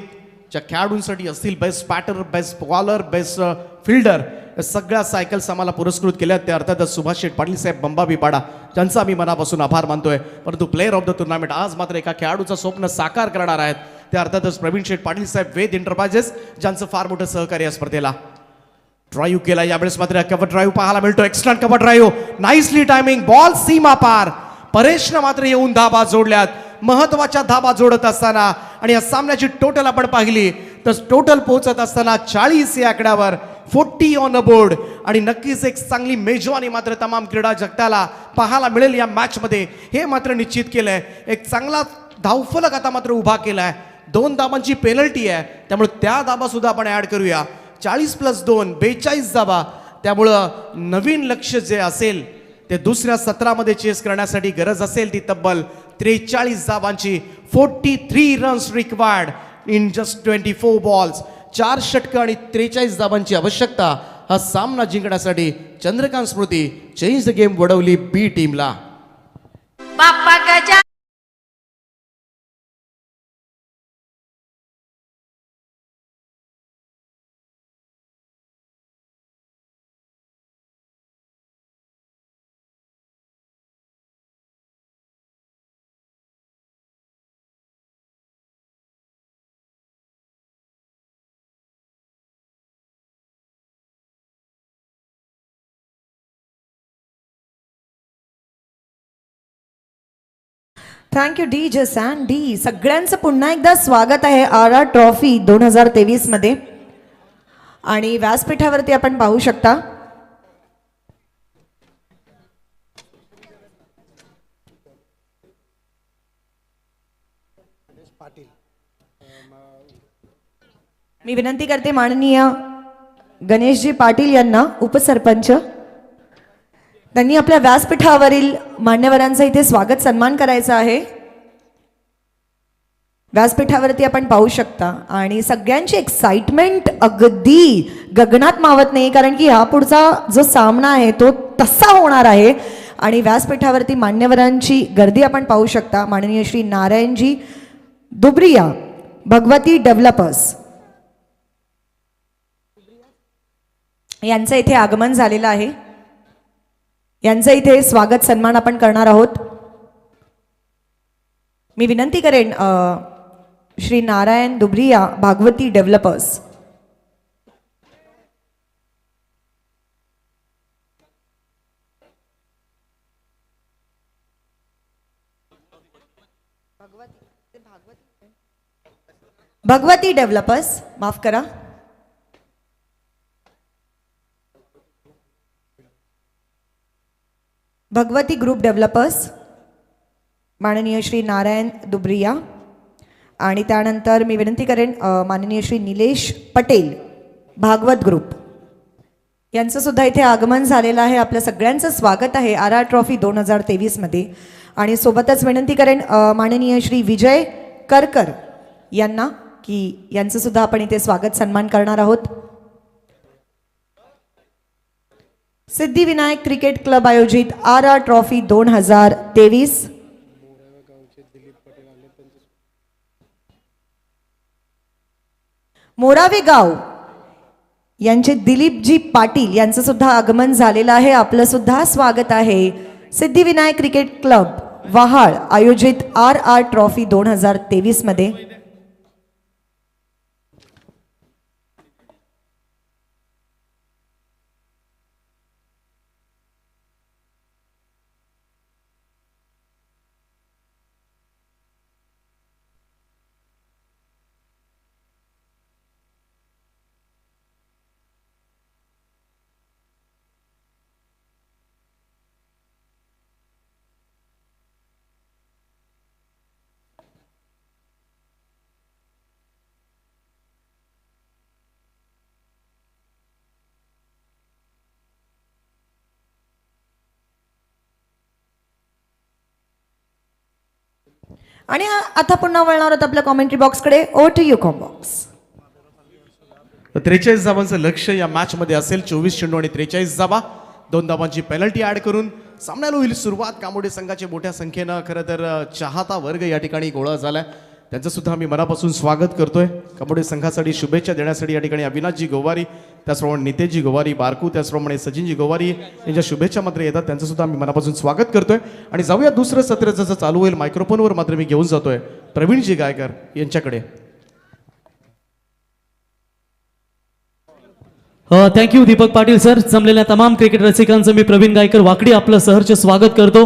ज्या खेळाडूंसाठी असतील, best batter, best bowler, best fielder, या सगळ्या सायकल्स आम्हाला पुरस्कृत केल्या. त्या अर्थातच सुभाष शेठ पाटील साहेब बंबाबीपाडा ज्यांचा आम्ही मनापासून आभार मानतोय. परंतु प्लेअर ऑफ द टुर्नामेंट आज मात्र एका खेळाडूचं स्वप्न साकार करणार आहेत. त्या अर्थातच प्रवीण शेठ पाटील साहेब वेद एंटरप्राइजेस ज्यांचं फार मोठं सहकार्य या स्पर्धेला. ड्राईव्ह केला यावेळेस मात्र कव्हर ड्राईव्ह पाहायला मिळतो. Extra cover drive, nicely timing, ball सीमा पार. परेशनं मात्र येऊन धाबा जोडल्यात. महत्वाच्या धाबा जोडत असताना आणि या सामन्याची टोटल आपण पाहिली तर टोटल पोहोचत असताना 40 या आकड्यावर, 40 ऑन अ बोर्ड. आणि नक्कीच एक चांगली मेजवानी मात्र तमाम क्रीडा जगताला पाहायला मिळेल या मॅचमध्ये, हे मात्र निश्चित केलंय. एक चांगला धावफलक आता मात्र उभा केलाय. 2 धाबांची पेनल्टी आहे, त्यामुळे त्या धाबा सुद्धा आपण ऍड करूया. 40 + 2 42 धाबा. त्यामुळं नवीन लक्ष्य जे असेल ते दुसऱ्या सत्रामध्ये चेस करण्यासाठी गरज असेल ती तब्बल 43 धाबांची. 43 runs required in just 24 balls. 4 षटकं आणि 43 धाबांची आवश्यकता हा सामना जिंकण्यासाठी. Chandrakant Smriti change the game Wadavali B टीमला. बाप्पा गजा थँक्यू डी जसान डी. सगळ्यांचं पुन्हा एकदा स्वागत आहे आर आर ट्रॉफी 2023 मध्ये. आणि व्यासपीठावरती आपण पाहू शकता मी विनंती करते माननीय गणेशजी पाटील यांना, उपसरपंच, त्यांनी आपल्या व्यासपीठावरील मान्यवरांचा इथे स्वागत सन्मान करायचा आहे. व्यासपीठावरती आपण पाहू शकता आणि सगळ्यांची एक्साइटमेंट अगदी गगनात मावत नाही, कारण की हा पुढचा जो सामना आहे तो तसा होणार आहे. आणि व्यासपीठावरती मान्यवरांची गर्दी आपण पाहू शकता. माननीय श्री नारायणजी दुबरिया, भगवती डेव्हलपर्स यांचं इथे आगमन झालेलं आहे. यांचं इथे स्वागत सन्मान आपण करणार आहोत. मी विनंती करेन श्री नारायण दुबरिया, भागवती डेव्हलपर्स. भगवती डेव्हलपर्स, माफ करा. भगवती ग्रुप डेव्हलपर्स, माननीय श्री नारायण दुबरिया. आणि त्यानंतर मी विनंती करेन माननीय श्री निलेश पटेल, भागवत ग्रुप, यांचं सुद्धा इथे आगमन झालेलं आहे. आपल्या सगळ्यांचं स्वागत आहे आर आर ट्रॉफी 2023 मध्ये. आणि सोबतच विनंती करेन माननीय श्री विजय करकर यांना की यांचं सुद्धा आपण इथे स्वागत सन्मान करणार आहोत. सिद्धिविनायक क्रिकेट क्लब आयोजित आर आर ट्रॉफी 2023. मोरावे गाव यांचे दिलीपजी पाटील यांचं सुद्धा आगमन झालेलं आहे. आपलं सुद्धा स्वागत आहे. सिद्धिविनायक क्रिकेट क्लब वहाळ आयोजित आर आर ट्रॉफी 2023 मध्ये. आणि आता पुन्हा वळणार आहोत आपल्या कॉमेंट्री बॉक्सकडे. Over to you commbox. 43 धावांचं लक्ष या मॅच मध्ये असेल. 24 चेंडू आणि 43 धावा. 2 धावांची पेनल्टी ऍड करून सामन्याला होईल सुरुवात. कामोडे संघाचे मोठ्या संख्येनं खरं तर चाहता वर्ग या ठिकाणी गोळा झालाय. त्यांचं सुद्धा मी मनापासून स्वागत करतोय. कामोडे संघासाठी शुभेच्छा देण्यासाठी या ठिकाणी अविनाशजी गोवारी, त्याचप्रमाणे नितेशजी गोवारी बारकू, त्याचप्रमाणे सचिनजी गोवारी यांच्या शुभेच्छा मात्र येतात. त्यांचं सुद्धा मी मनापासून स्वागत करतोय. आणि जाऊया दुसरं सत्र जसं चालू होईल मायक्रोफोनवर मात्र मी घेऊन जातोय प्रवीणजी गायकर यांच्याकडे. Thank you Deepak Patil sir. जमलेल्या तमाम क्रिकेट रसिकांचं मी प्रवीण गायकर वाकडी आपलं सहर्ष स्वागत करतो.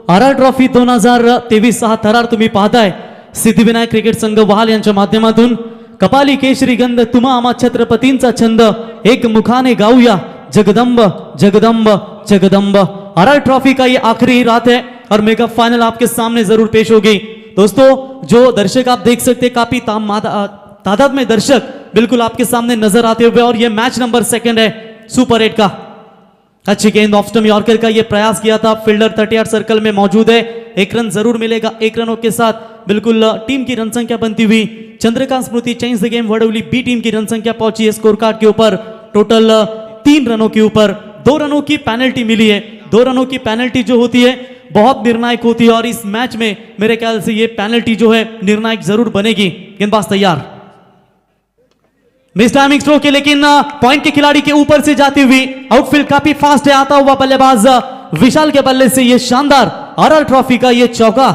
RR ट्रॉफी 2023 हा थरार तुम्ही पाहताय सिद्धिविनायक क्रिकेट संघ वहाल यांच्या माध्यमातून. कपाली केशरी गंध तुम्हा आम्हा छत्रपतींचा छंद, एक मुखाने गाऊया जगदंब जगदंब जगदंब. RR ट्रॉफी का ये आखिरी रात है और मेगा फाइनल आपके सामने जरूर पेश होगी. दोस्तों जो दर्शक आप देख सकते काफी तादाद में दर्शक बिल्कुल आपके सामने नजर आते हुए, और ये मैच नंबर 2 है सुपर 8 का. अच्छी गेंद ऑफ स्टंप यॉर्कर का ये प्रयास किया था. फील्डर 38 सर्कल में मौजूद है. 1 रन जरूर मिलेगा. 1 रनों के साथ बिल्कुल टीम की रन संख्या बनती हुई Chandrakant Smriti change the game Wadoli B team की रन संख्या पहुंची है स्कोर कार्ड के ऊपर टोटल 3 रनों के ऊपर. 2 रनों की पेनल्टी मिली है. 2 रनों की पेनल्टी जो होती है बहुत निर्णायक होती है, और इस मैच में मेरे ख्याल से ये पेनल्टी जो है निर्णायक जरूर बनेगी. गेंदबाज तैयार. मिस टाइमिंग स्ट्रोक है, लेकिन पॉइंट के खिलाड़ी के ऊपर से जाती हुई आउटफील्ड काफी फास्ट है. आता हुआ बल्लेबाज विशाल के बल्ले से ये शानदार RR ट्रॉफी का ये चौका.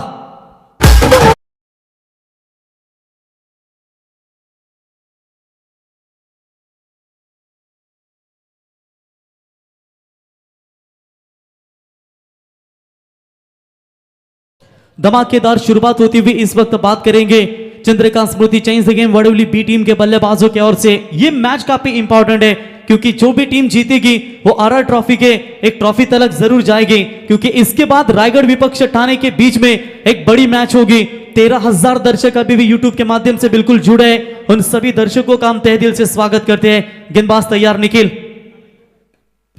धमाकेदार शुरुआत होती हुई इस वक्त बात करेंगे Chandrakant Smriti change the game Wadoli B team के बल्लेबाजों की ओर से. ये मैच काफी इंपॉर्टेंट है क्योंकि जो भी टीम जीतेगी वो RR ट्रॉफी के एक ट्रॉफी तलक जरूर जाएगी, क्योंकि इसके बाद रायगढ़ विपक्ष ठाणे के बीच में एक बड़ी मैच होगी. 13,000 दर्शक अभी भी यूट्यूब के माध्यम से बिल्कुल जुड़े हैं. उन सभी दर्शकों का हम तहे दिल से स्वागत करते हैं. गेंदबाज तैयार निखिल.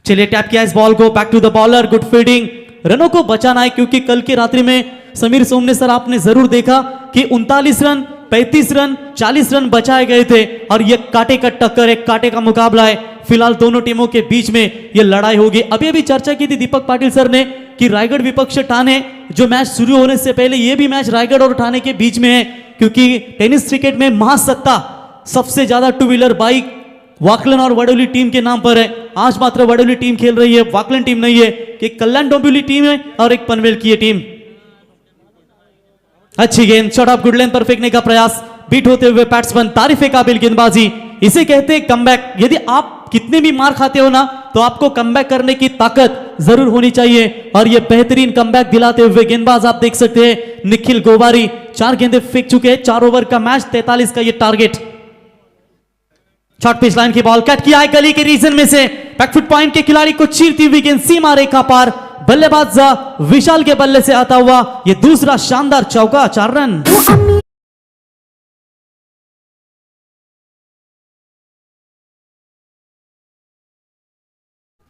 चलिए टैप किया इस बॉल को. Back to the bowler. Good fielding. रनों को बचाना है क्योंकि कल की रात्रि में समीर सोमने सर आपने जरूर देखा कि 39 रन 35 रन 40 रन बचाए गए थे, और ये कांटे का टक्कर, एक कांटे का मुकाबला है. फिलहाल दोनों टीमों के बीच में ये लड़ाई होगी. अभी अभी चर्चा की थी दीपक पाटिल सर ने कि रायगढ़ विपक्ष ठाणे जो मैच शुरू होने से पहले ये भी मैच रायगढ़ और ठाणे के बीच में है, क्योंकि टेनिस क्रिकेट में महासत्ता सबसे ज्यादा 2 व्हीलर बाइक वाकलन और वडोली टीम के नाम पर है. आज मात्र वडोली टीम खेल रही है, वाकलन टीम नहीं है. कि कल्याण डोंबिवली टीम है और एक पनवेल की टीम. अच्छी गेंद शॉट ऑफ गुड लेंथ पर फेंकने का प्रयास. बीट होते हुए बैट्समैन. तारीफे काबिल गेंदबाजी. इसे कहते हैं कमबैक. यदि आप कितने भी मार खाते हो ना, तो आपको कमबैक करने की ताकत जरूर होनी चाहिए, और ये बेहतरीन कमबैक दिलाते हुए गेंदबाज आप देख सकते हैं निखिल गोवारी. 4 गेंदें फेंक चुके हैं. 4 ओवर का मैच, 43 का ये टारगेट. शॉर्ट पिच लाइन की बॉल कट किया है गली के रीजन में से. बैकफुट पॉइंट के खिलाड़ी को चीरती हुई गेंद सीमा रेखा पार. बल्लेबाज विशाल के बल्ले से आता हुआ ये दूसरा शानदार चौका. 4 रन.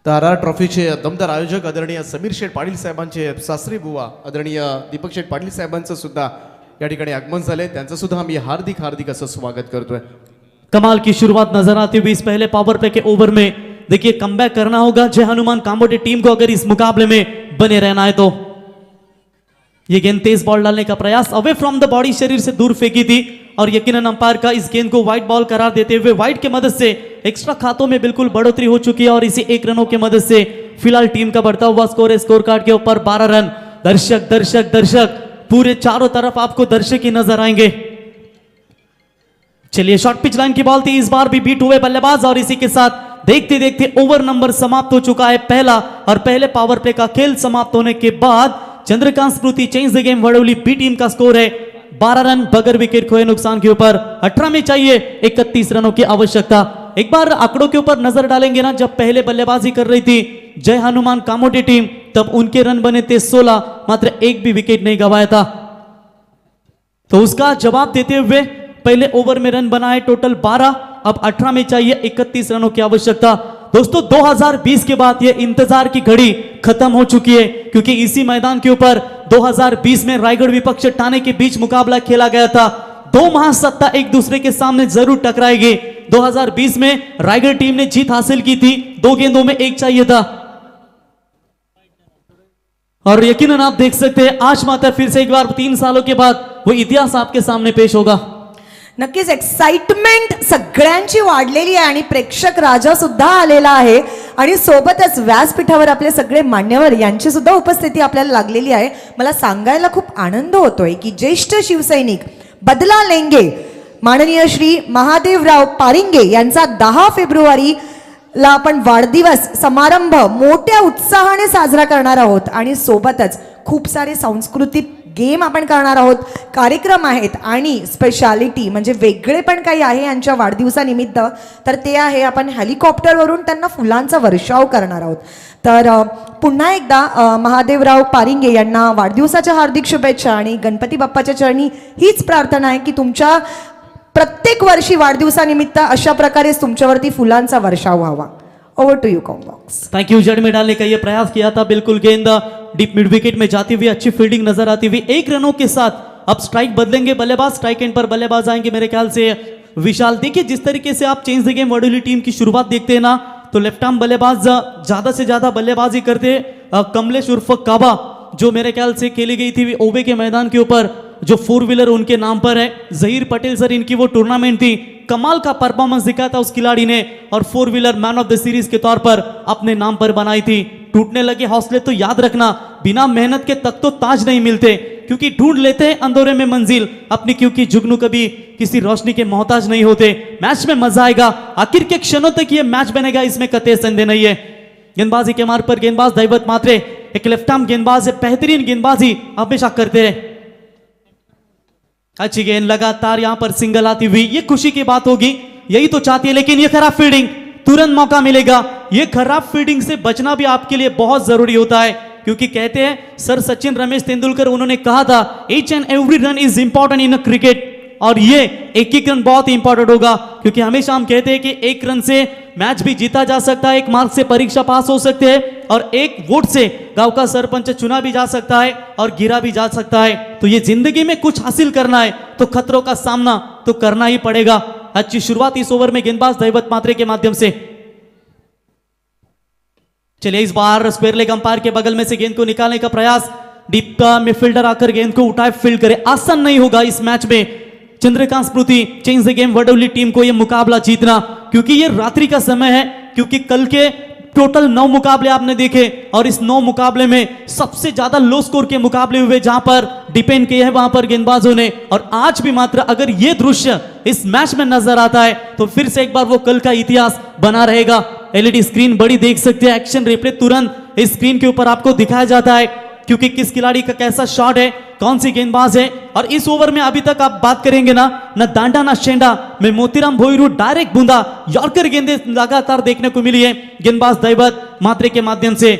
RR ट्रॉफीचे दमदार आयोजक आदरणीय समीर शेठ पाटील साहेबांचे सासरी बुवा आदरणीय दीपक शेठ पाटील साहेबांचं सुद्धा या ठिकाणी आगमन झाले. त्यांचं सुद्धा आम्ही हार्दिक हार्दिक असं स्वागत करतोय. कमाल की शुरुआत नजर आती हुई इस पहले पावर प्ले के ओवर में. देखिए कमबैक करना होगा जय हनुमान कामोडे टीम को अगर इस मुकाबले में बने रहना है तो. ये गेंद तेज बॉल डालने का प्रयास अवे फ्रॉम द बॉडी, शरीर से दूर फेंकी थी, और यकीनन अंपायर का इस गेंद को वाइड बॉल करार देते हुए वाइड के मदद से एक्स्ट्रा खातों में बिल्कुल बढ़ोतरी हो चुकी है, और इसी 1 रनों की मदद से फिलहाल टीम का बढ़ता हुआ स्कोर है स्कोर कार्ड के ऊपर 12 रन. दर्शक दर्शक दर्शक पूरे चारों तरफ आपको दर्शक ही नजर आएंगे. चलिए शॉर्ट पिच लाइन की बॉल थी. इस बार भी बीट हुए बल्लेबाज, और इसी के साथ देखते देखते ओवर नंबर समाप्त हो चुका है पहला, और पहले पावर प्ले का खेल समाप्त होने के बाद Chandrakant Smriti change the game Wadoli B team का स्कोर है 12 रन बगैर विकेट खोए नुकसान के ऊपर. 18 में चाहिए 31 रनों की आवश्यकता. एक बार आंकड़ों के ऊपर नजर डालेंगे ना, जब पहले बल्लेबाजी कर रही थी जय हनुमान कामोडे टीम, तब उनके रन बने थे 16, मात्र एक भी विकेट नहीं गंवाया था. तो उसका जवाब देते हुए पहले ओवर में रन बनाए टोटल 12, अब 18 में चाहिए 31 रनों की आवश्यकता. दोस्तों 2020 के बाद ये इंतजार की घड़ी खत्म हो चुकी है, क्योंकि इसी मैदान के ऊपर 2020 में रायगढ़ विपक्ष ठाणे के बीच मुकाबला खेला गया था। दो महासत्ता एक दूसरे के सामने जरूर टकराएगी। 2020 में रायगढ़ टीम ने जीत हासिल की थी, 2 गेंदों में 1 चाहिए था। और यकीनन आप देख सकते हैं आज मात्र फिर से एक बार 3 सालों के बाद वो इतिहास आपके सामने पेश होगा। नक्कीच एक्साइटमेंट सगळ्यांची वाढलेली आहे आणि प्रेक्षक राजा सुद्धा आलेला आहे आणि सोबतच व्यासपीठावर आपले सगळे मान्यवर यांची सुद्धा उपस्थिती आपल्याला लागलेली आहे। मला सांगायला खूप आनंद होतोय की ज्येष्ठ शिवसैनिक बदला लेंगे माननीय श्री महादेवराव पारिंगे यांचा 10 फेब्रुवारी ला आपण वाढदिवस समारंभ मोठ्या उत्साहाने साजरा करणार आहोत आणि सोबतच खूप सारे सांस्कृतिक गेम आपण करणार आहोत, कार्यक्रम आहेत आणि स्पेशालिटी म्हणजे वेगळे पण काही आहे यांच्या वाढदिवसानिमित्त, तर ते आहे आपण हेलिकॉप्टरवरून त्यांना फुलांचा वर्षाव करणार आहोत। तर पुन्हा एकदा महादेवराव पारिंगे यांना वाढदिवसाच्या हार्दिक शुभेच्छा आणि गणपती बाप्पाच्या चरणी हीच प्रार्थना आहे की तुमच्या प्रत्येक वर्षी वाढदिवसानिमित्त अशा प्रकारेच तुमच्यावरती फुलांचा वर्षाव व्हावा। Over to you combox. Thank you. जड़ में डालने का ये प्रयास किया था, बिल्कुल गेंद डीप मिड विकेट में जाती हुई अच्छी फील्डिंग नजर आती हुई। 1 रनों के साथ अब स्ट्राइक बदलेंगे बल्लेबाज, स्ट्राइक एंड पर बल्लेबाज आएंगे मेरे ख्याल से विशाल। देखिए जिस तरीके से आप चेंज द गेम वर्डोली टीम की शुरुआत देखते हैं ना, तो लेफ्ट आर्म बल्लेबाज ज्यादा से ज्यादा बल्लेबाजी करते कमलेश उर्फ काबा, जो मेरे ख्याल से खेली गई थी ओबे के मैदान के ऊपर, जो 4 व्हीलर उनके नाम पर है। जहीर पटेल सर इनकी वो टूर्नामेंट थी, कमाल का परफॉर्मेंस दिखा था उस खिलाड़ी ने और 4 wheeler man of the series के तौर पर अपने नाम पर बनाई थी। टूटने लगे हौसले तो याद रखना, बिना मेहनत के तक तो ताज नहीं मिलते, क्योंकि ढूंढ लेते हैं अंधेरे में मंजिल अपनी, क्योंकि जुगनू कभी किसी रोशनी के मोहताज नहीं होते। मैच में मजा आएगा, आखिर के क्षणों तक ये मैच बनेगा, इसमें कतई संदेह नहीं है। गेंदबाजी के मार्ग पर गेंदबाज दैवत मात्रे एक लेफ्ट आर्म गेंदबाज है, बेहतरीन गेंदबाजी हमेशा करते हैं। अच्छी गेंद, लगातार यहां पर सिंगल आती हुई, ये खुशी की बात होगी, यही तो चाहती है। लेकिन ये खराब फील्डिंग, तुरंत मौका मिलेगा। ये खराब फील्डिंग से बचना भी आपके लिए बहुत जरूरी होता है, क्योंकि कहते हैं सर सचिन रमेश तेंदुलकर, उन्होंने कहा था each end every run is important in a cricket, और ये एक रन बहुत इंपॉर्टेंट होगा, क्योंकि हमेशा हम कहते हैं कि 1 रन से मैच भी जीता जा सकता है, 1 मार्क से परीक्षा पास हो सकते हैं, और 1 वोट से गांव का सरपंच चुना भी जा सकता है और गिरा भी जा सकता है। तो ये जिंदगी में कुछ हासिल करना है तो खतरों का सामना तो करना ही पड़ेगा। अच्छी शुरुआत इस ओवर में गेंदबाज दैवत मात्रे के माध्यम से। चलिए इस बार स्क्वायर लेग अंपायर के बगल में से गेंद को निकालने का प्रयास, डीप का मिडफील्डर आकर गेंद को उठाए फील्ड करे। आसान नहीं होगा इस मैच में Chandrakant Smriti change the game वर्डोली team को यह मुकाबला जीतना, क्योंकि यह रात्रि का समय है, क्योंकि कल के टोटल 9 मुकाबले आपने देखे और इस 9 मुकाबले में सबसे ज्यादा लो स्कोर के मुकाबले हुए, जहां पर डिपेंड किए हैं वहां पर गेंदबाजों ने। और आज भी मात्र अगर यह दृश्य इस मैच में नजर आता है तो फिर से एक बार वो कल का इतिहास बना रहेगा। एलईडी स्क्रीन बड़ी देख सकते हैं, एक्शन रिप्ले तुरंत इस स्क्रीन के ऊपर आपको दिखाया जाता है, क्योंकि किस खिलाड़ी का कैसा शॉट है, कौन सी गेंदबाज है। और इस ओवर में अभी तक आप बात करेंगे ना दांडा ना शेंडा में मोतीराम भोईरू डायरेक्ट बूंदा यॉर्कर गेंदें लगातार देखने को मिली है गेंदबाज दैवत मात्रे के माध्यम से।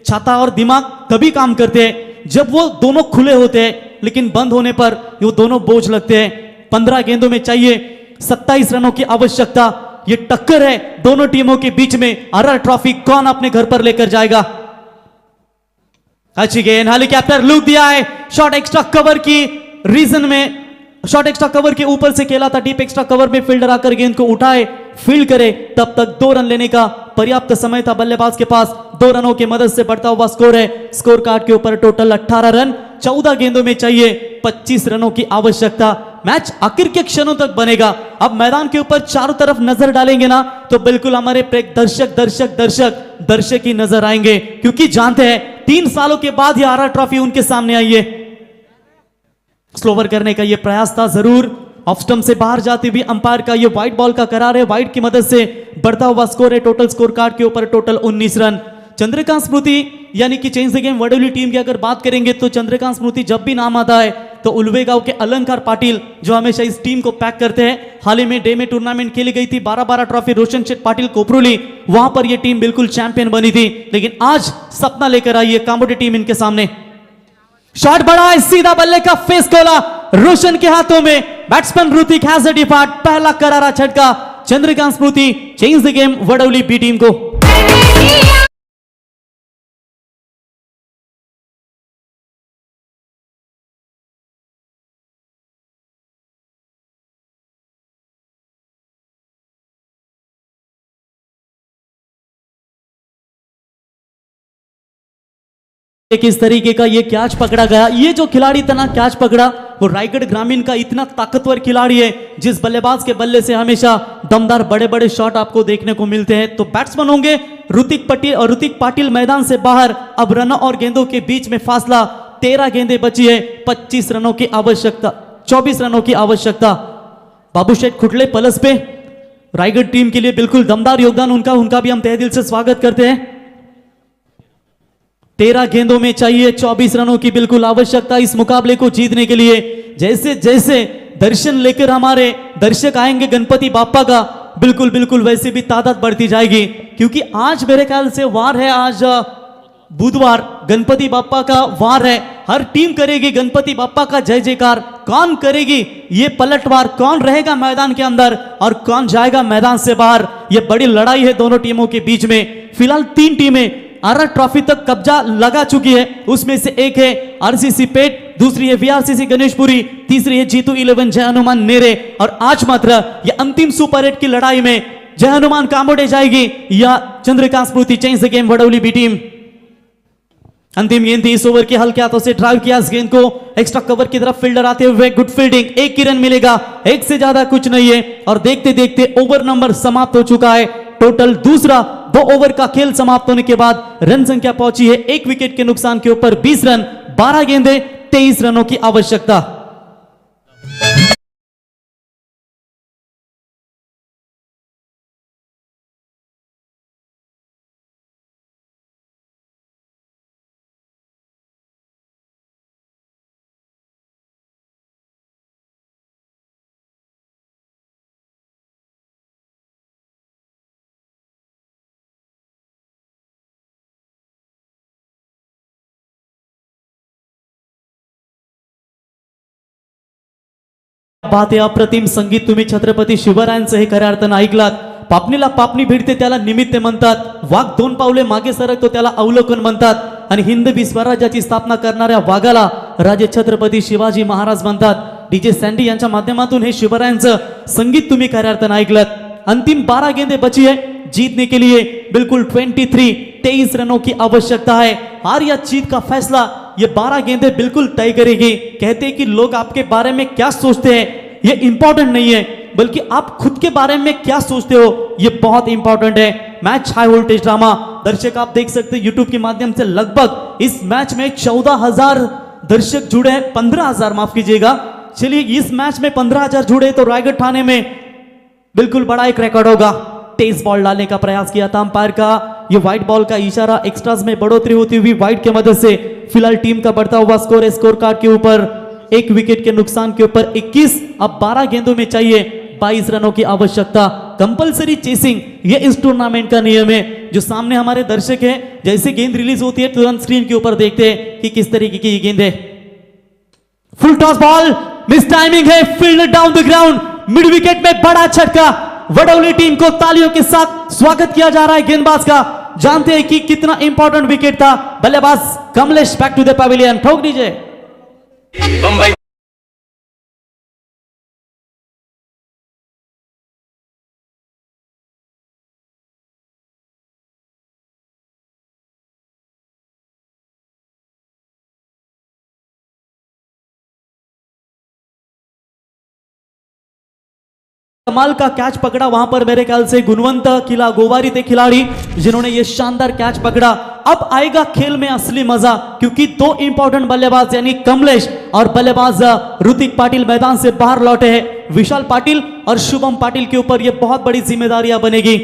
छाता और दिमाग तभी काम करते हैं जब वो दोनों खुले होते हैं, लेकिन बंद होने पर वो दोनों बोझ लगते हैं। 15 गेंदों में चाहिए 27 रनों की आवश्यकता। ये टक्कर है दोनों टीमों के बीच में, आरआर ट्रॉफी कौन अपने घर पर लेकर जाएगा। अच्छी गेंद, हेलीकॉप्टर लुक दिया है, शॉट एक्स्ट्रा कवर की रीजन में, शॉट एक्स्ट्रा कवर के ऊपर से खेला था, डीप एक्स्ट्रा कवर में फील्डर आकर गेंद को उठाए फील्ड करे, तब तक 2 रन लेने का पर्याप्त समय था बल्लेबाज के पास। 2 रनों की मदद से बढ़ता हुआ स्कोर है, स्कोर कार्ड के ऊपर टोटल 18 रन, 14 गेंदों में चाहिए 25 रनों की आवश्यकता। मैच आखिर के क्षणों तक बनेगा। अब मैदान के ऊपर चारों तरफ नजर डालेंगे ना तो बिल्कुल हमारे दर्शक ही नजर आएंगे, क्योंकि जानते हैं 3 सालों के बाद ये आरआर ट्रॉफी उनके सामने आई है। स्लोवर करने का ये प्रयास था जरूर, ऑफ स्टंप से बाहर जाती हुई अंपायर का ये व्हाइट बॉल का करार है, व्हाइट की मदद से बढ़ता हुआ स्कोर है, टोटल स्कोर कार्ड के ऊपर टोटल 19 रन। चंद्रकांत स्मृति यानी कि चेंज द गेम वर्डोली टीम की अगर बात करेंगे तो चंद्रकांत स्मृति जब भी नाम आता है तो उल्वे गांव के अलंकार पाटिल जो हमेशा इस टीम को पैक करते हैं। हाल ही में डे में टूर्नामेंट खेली गई थी 12-12 ट्रॉफी रोशन शेठ पाटिल कोपरोली, वहां पर यह टीम बिल्कुल चैंपियन बनी थी, लेकिन आज सपना लेकर आई है कामोडी टीम इनके सामने। शॉट बड़ा है, सीधा बल्ले का फेस खोला रोशन के हाथों में, batsman Hrithik has a depart, पहला करारा झटका Chandrakant Smriti change the game Wardoli B team को। किस तरीके का ये कैच पकड़ा गया। ये जो खिलाड़ी इतना कैच पकड़ा वो रायगढ़ ग्रामीण का इतना ताकतवर खिलाड़ी है जिस बल्लेबाज के बल्ले से हमेशा दमदार बड़े बड़े शॉट आपको देखने को मिलते हैं। तो बैट्समैन होंगे ऋतिक पाटिल मैदान से बाहर। अब रनों और गेंदों के बीच में फासला 13 गेंदें बची है, 25 रनों की आवश्यकता, 24 रनों की आवश्यकता। बाबू शेठ खुटले पलस पे रायगढ़ टीम के लिए बिल्कुल दमदार योगदान उनका भी हम तहे दिल से स्वागत करते हैं। 13 गेंदों में चाहिए 24 रनों की बिल्कुल आवश्यकता इस मुकाबले को जीतने के लिए। जैसे जैसे दर्शन लेकर हमारे दर्शक आएंगे गणपति बाप्पा का, बिल्कुल वैसे भी तादाद बढ़ती जाएगी, क्योंकि आज मेरे ख्याल से वार है, आज बुधवार गणपति बाप्पा का वार है। हर टीम करेगी गणपति बाप्पा का जय जयकार। कौन करेगी ये पलटवार, कौन रहेगा मैदान के अंदर और कौन जाएगा मैदान से बाहर, ये बड़ी लड़ाई है दोनों टीमों के बीच में। फिलहाल 3 टीमें आरआर ट्रॉफी तक कब्जा लगा चुकी है। उसमें से एक है आरसीसी पेट, दूसरी है वीआरसीसी गणेशपुरी, तीसरी है जीतू 11 जय हनुमान नेरे। और आज मात्र ये अंतिम सुपर 8 की लड़ाई में जय हनुमान कामोड़े जाएगी या Chandrakant Smriti change the game Wadauli B team. अंतिम गेंद थी इस ओवर के, हल्के हाथों से ड्राइव किया इस गेंद को एक्स्ट्रा कवर की तरफ फील्डर आते हुए, गुड फील्डिंग, 1 ही रन मिलेगा, 1 से ज्यादा कुछ नहीं है। और देखते देखते ओवर नंबर समाप्त हो चुका है। टोटल दूसरा 2 ओवर का खेल समाप्त होने के बाद रन संख्या पहुंची है 1 विकेट के नुकसान के ऊपर 20 रन, 12 गेंदें, 23 रनों की आवश्यकता। बात आहे अप्रतिम संगीत तुम्ही छत्रपती शिवरायांचं हे खऱ्या अर्थानं ऐकलात। पापणीला पापणी भिडते त्याला निमित्त म्हणतात, वाघ 2 पावले मागे सरकतो त्याला अवलोकन म्हणतात आणि हिंदवी स्वराज्याची स्थापना करणाऱ्या वाघाला राजे छत्रपती शिवाजी महाराज म्हणतात। डीजे सँडी यांच्या माध्यमातून हे शिवरायांचं संगीत तुम्ही खऱ्या अर्थानं ऐकलात। अंतिम 12 गेंदें बची है जीतने के लिए, बिल्कुल 23 रनों की आवश्यकता है। हार या जीत का फैसला ये 12 गेंदें बिल्कुल तय करेगी। कहते हैं कि लोग आपके बारे में क्या सोचते हैं ये इंपॉर्टेंट नहीं है, बल्कि आप खुद के बारे में क्या सोचते हो ये बहुत इंपॉर्टेंट है। मैच हाई वोल्टेज ड्रामा, दर्शक आप देख सकते हैं यूट्यूब के माध्यम से लगभग इस मैच में 14,000 दर्शक जुड़े हैं, 15,000 माफ कीजिएगा। चलिए इस मैच में 15,000 जुड़े तो रायगढ़ थाने में बिल्कुल बड़ा एक रिकॉर्ड होगा। तेज बॉल डालने का प्रयास किया था अंपायर का, ये व्हाइट बॉल का इशारा, एक्स्ट्राज में बढ़ोतरी होती हुई व्हाइट की मदद से फिलहाल टीम का बढ़ता हुआ स्कोर है स्कोर कार्ड के ऊपर 1 विकेट के नुकसान के ऊपर 21। अब 12 गेंदों में चाहिए 22 रनों की आवश्यकता। कंपलसरी चेसिंग ये इस टूर्नामेंट का नियम है। जो सामने हमारे दर्शक हैं, जैसे गेंद रिलीज होती है तुरंत स्क्रीन के ऊपर देखते हैं कि किस तरीके की ये गेंद है। Full toss ball, miss timing है, field down the ground, mid wicket में बड़ा छक्का। वडौली टीम को तालियों के साथ स्वागत किया जा रहा है गेंदबाज का। जानते हैं कि कितना इंपॉर्टेंट विकेट था। बल्लेबाज Kamlesh back to the pavilion, ठोक दीजिए। कमाल का कैच पकड़ा वहां पर मेरे ख्याल से गुणवंत किला गोवारी थे खिलाड़ी जिन्होंने ये शानदार कैच पकड़ा। अब आएगा खेल में असली मजा, क्योंकि 2 इंपॉर्टेंट बल्लेबाज यानी कमलेश और बल्लेबाज ऋतिक पाटिल मैदान से बाहर लौटे हैं। विशाल पाटिल और शुभम पाटिल के ऊपर ये बहुत बड़ी जिम्मेदारियां बनेगी।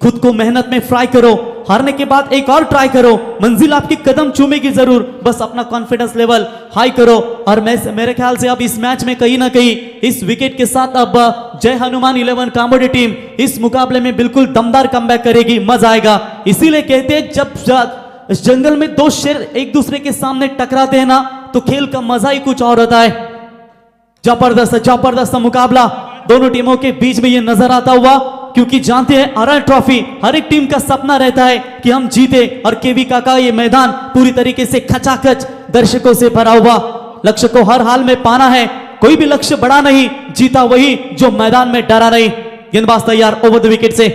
खुद को मेहनत में फ्राई करो, हारने के बाद एक और ट्राई करो, मंजिल आपकी कदम चूमेगी जरूर, बस अपना कॉन्फिडेंस लेवल हाई करो। और मेरे ख्याल से अब इस मैच में कहीं ना कहीं इस विकेट के साथ अब जय हनुमान 11 कामोडी टीम इस मुकाबले में बिल्कुल दमदार कमबैक करेगी, मजा आएगा। इसीलिए कहते हैं जब इस जंगल में 2 शेर एक दूसरे के सामने टकराते हैं ना तो खेल का मजा ही कुछ और होता है। जबरदस्त मुकाबला दोनों टीमों के बीच में ये नजर आता हुआ, क्योंकि जानते हैं आरआर ट्रॉफी हर एक टीम का सपना रहता है कि हम जीते, और केवी काका ये मैदान पूरी तरीके से खचाखच दर्शकों से भरा हुआ। लक्ष्य को हर हाल में पाना है, कोई भी लक्ष्य बड़ा नहीं, जीता वही जो मैदान में डरा नहीं। गेंदबाज तैयार over the wicket say,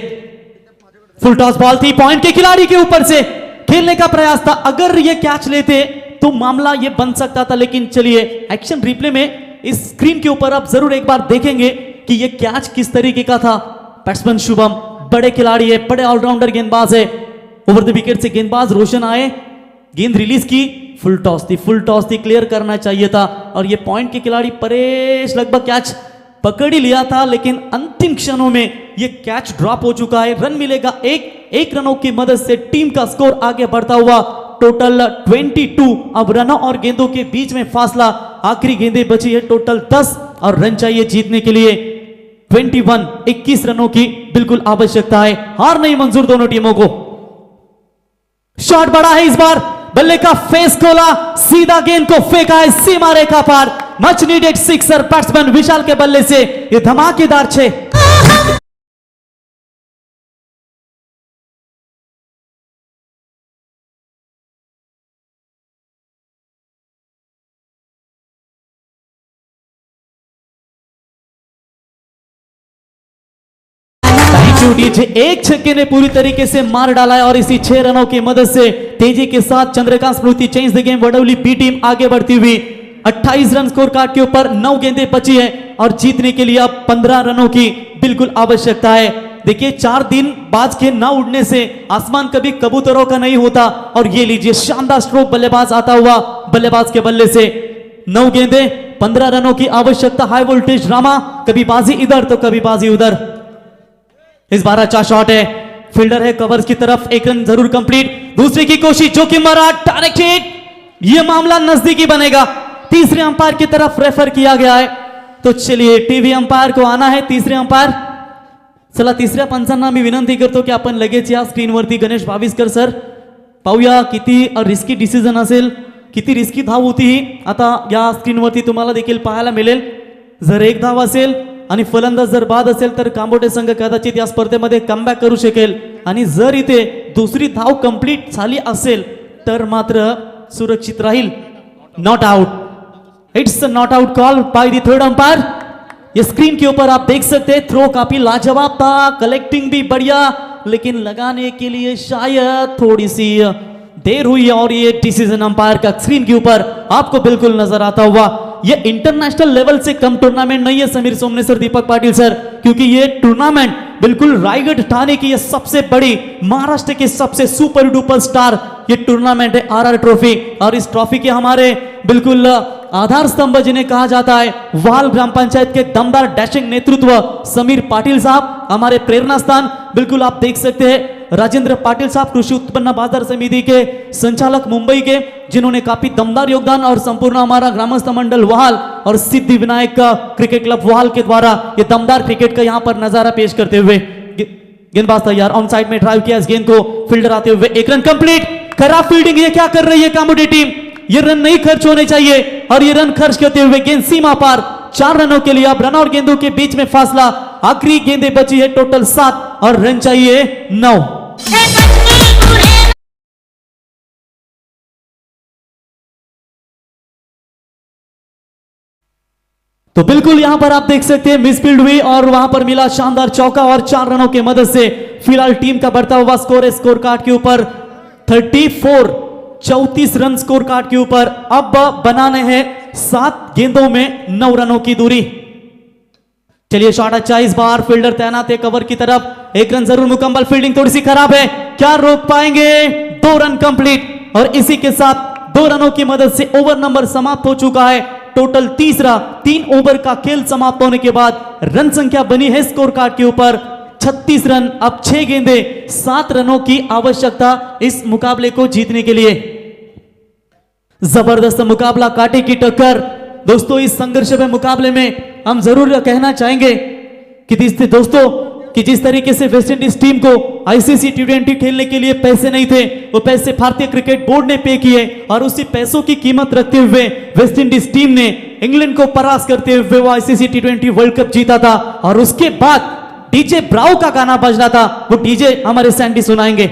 full toss ball थी पॉइंट के खिलाड़ी के ऊपर से, खेलने का प्रयास था, अगर ये कैच लेते तो मामला ये बन सकता था। लेकिन चलिए एक्शन रिप्ले में इस स्क्रीन के ऊपर आप जरूर एक बार देखेंगे कि ये कैच किस तरीके का था। बैट्समैन शुभम बड़े खिलाड़ी है, बड़े ऑलराउंडर गेंदबाज है। ओवर द विकेट से गेंदबाज रोशन आए, गेंद रिलीज की, फुल टॉस थी, क्लियर करना चाहिए था। और ये पॉइंट के खिलाड़ी परेश लगभग कैच पकड़ ही लिया था, लेकिन अंतिम क्षणों में ये कैच ड्रॉप हो चुका है। रन मिलेगा एक रनों की मदद से टीम का स्कोर आगे बढ़ता हुआ टोटल 22। अब रनों और गेंदों के बीच में फासला, आखिरी गेंदें बची है टोटल 10 और रन चाहिए जीतने के लिए 21 रनों की बिल्कुल आवश्यकता है। हार नहीं मंजूर दोनों टीमों को। शॉट बड़ा है इस बार, बल्ले का फेस खोला, सीधा गेंद को फेंका है सीमा रेखा पार। मच नीडेड सिक्सर बैट्समैन विशाल के बल्ले से ये धमाकेदार 6। एक छक्के ने पूरी तरीके से मार डाला है और इसी 6 रनों की मदद से तेजी के साथ Chandrakant Smriti change the game Wadoli B team आगे बढ़ती हुई 28 रन स्कोर कार्ड के ऊपर 9 गेंदें बची है और जीतने के लिए अब 15 रनों की बिल्कुल आवश्यकता है। देखिए 4 दिन बाज के ना उड़ने से आसमान कभी कबूतरों का नहीं होता और ये लीजिए शानदार स्ट्रोक बल्लेबाज आता हुआ बल्लेबाज के बल्ले से 9 गेंदें 15 रनों की आवश्यकता। हाई वोल्टेज ड्रामा, कभी बाजी इधर तो कभी बाजी उधर। इस बार अच्छा शॉट है, फील्डर है कवर्स की तरफ, 1 रन जरूर कंप्लीट। दूसरे की कोशिश जो कि मारा डायरेक्ट हिट, यह मामला नजदीकी बनेगा। तीसरे अंपायर की तरफ रेफर किया गया है, तो चलिए टीव्ही अंपायर को आना है। तीसरे अंपायर, चला तिसऱ्या पंचांना मी विनंती करतो की आपण लगेच या स्क्रीनवरती गणेश भाविस्कर सर पाहूया किती रिस्की डिसिजन असेल, किती रिस्की धाव होती ही आता या स्क्रीनवरती तुम्हाला देखील पाहायला मिळेल। जर 1 धाव असेल आणि फलंदाज जर बाद असेल तर कांबोटे संघ कदाचित या स्पर्धेमध्ये कमबॅक करू शकेल आणि जर इथे दुसरी धाव कंप्लीट झाली असेल तर मात्र सुरक्षित राहील। Not out, it's a not out call by the third umpire. ये स्क्रीन के ऊपर आप देख सकते हैं, थ्रो काफी लाजवाब था, कलेक्टिंग भी बढ़िया, लेकिन लगाने के लिए शायद थोड़ी सी देर हुई और ये डिसीजन अंपायर का स्क्रीन के ऊपर आपको बिल्कुल नजर आता हुआ। ये इंटरनेशनल लेवल से कम टूर्नामेंट नहीं है समीर सोमने सर, दीपक पाटिल सर, क्योंकि ये टूर्नामेंट बिल्कुल रायगढ़ ठाणे की ये सबसे बड़ी, महाराष्ट्र के सबसे सुपर डुपर स्टार ये टूर्नामेंट है आरआर ट्रॉफी। और इस ट्रॉफी के हमारे बिल्कुल आधार स्तंभ जिन्हें कहा जाता है, वाल ग्राम पंचायत के दमदार डैशिंग नेतृत्व समीर पाटिल साहब, हमारे प्रेरणा स्थान बिल्कुल आप देख सकते हैं राजेंद्र पाटिल साहब, कृषि उत्पन्न बाजार समिति के संचालक मुंबई के, जिन्होंने काफी दमदार योगदान और संपूर्ण हमारा ग्रामस्थ मंडल वहाल और सिद्धि विनायक का क्रिकेट क्लब वहाल के द्वारा ये दमदार क्रिकेट का यहाँ पर नजारा पेश करते हुए। गेंदबाज तैयार, ऑन साइड में ड्राइव किया इस गेंद को, फील्डर आते हुए 1 रन कंप्लीट। खराब फील्डिंग, ये क्या कर रही है कामोडी टीम, ये रन नहीं खर्च होने चाहिए और ये रन खर्च करते हुए गेंद सीमा पार। 4 रनों के लिए अब रन और गेंदों के बीच में फासला, आखिरी गेंदें बची है टोटल 7 और रन चाहिए 9। तो बिल्कुल यहां पर आप देख सकते हैं मिसफील्ड हुई और वहां पर मिला शानदार चौका और 4 रनों की मदद से फिलहाल टीम का बढ़ता हुआ स्कोर है स्कोर कार्ड के ऊपर 34 रन स्कोर कार्ड के ऊपर। अब बनाने हैं 7 गेंदों में 9 रनों की दूरी। चलिए शॉट अच्छा, इस बार फील्डर तैनात है कवर की तरफ, 1 रन जरूर मुकम्मल। फील्डिंग थोड़ी सी खराब है, क्या रोक पाएंगे? 2 रन कंप्लीट और इसी के साथ 2 रनों की मदद से ओवर नंबर समाप्त हो चुका है। टोटल तीसरा 3 ओवर का खेल समाप्त होने के बाद रन संख्या बनी है स्कोर कार्ड के ऊपर 36 रन। अब 6 गेंदे 7 रनों की आवश्यकता इस मुकाबले को जीतने के लिए। जबरदस्त मुकाबला, कांटे की टक्कर दोस्तों। इस संघर्ष में मुकाबले में हम जरूर कहना चाहेंगे कि जिस तरीके से वेस्ट इंडीज टीम को आईसीसी टी20 खेलने के लिए पैसे नहीं थे, वो पैसे भारतीय क्रिकेट बोर्ड ने पे किए और उसी पैसों की कीमत रखते हुए वेस्ट इंडीज टीम ने इंग्लैंड को परास्त करते हुए वो आईसीसी टी20 वर्ल्ड कप जीता था। और उसके बाद डीजे ब्राउ का गाना बजना था, वो डीजे हमारे सैंडी सुनाएंगे।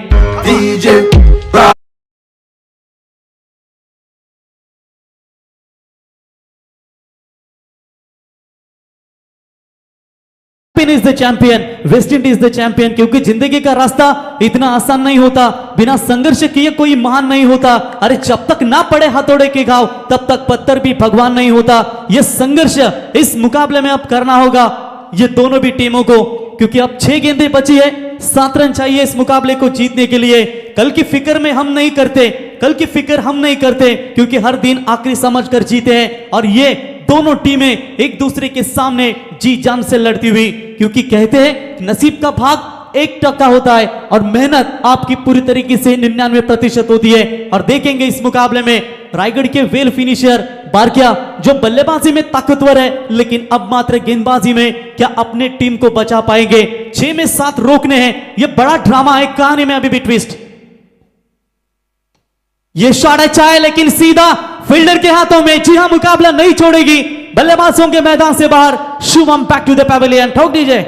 Champion is the champion, West Indies the champion. क्योंकि जिंदगी का रास्ता इतना आसान नहीं होता, बिना संघर्ष किए कोई महान नहीं होता। अरे जब तक ना पड़े हथौड़े के घाव तब तक पत्थर भी भगवान नहीं होता। यह संघर्ष इस मुकाबले में अब करना होगा ये दोनों भी टीमों को, क्योंकि अब 6 गेंदें बची है, 7 रन चाहिए इस मुकाबले को जीतने के लिए। कल की फिक्र में हम नहीं करते, कल की फिक्र हम नहीं करते, क्योंकि हर दिन आखिरी समझकर जीते हैं। और ये दोनों टीमें एक दूसरे के सामने जी जान से लड़ती हुई, क्योंकि कहते हैं नसीब का भाग 1% होता है और मेहनत आपकी पूरी तरीके से 99% होती है। और देखेंगे इस मुकाबले में रायगढ़ के वेल फिनिशर बारकिया, जो बल्लेबाजी में ताकतवर है लेकिन अब मात्र गेंदबाजी में क्या अपने टीम को बचा पाएंगे। 6 में 7 रोकने हैं, यह बड़ा ड्रामा है कहानी में अभी भी ट्विस्ट। ये शॉट अच्छा है लेकिन सीधा फील्डर के हाथों में। जी हां, मुकाबला नहीं छोड़ेगी, बल्लेबाजों के मैदान से बाहर। Shubham back to the pavilion, ठोक दीजिए।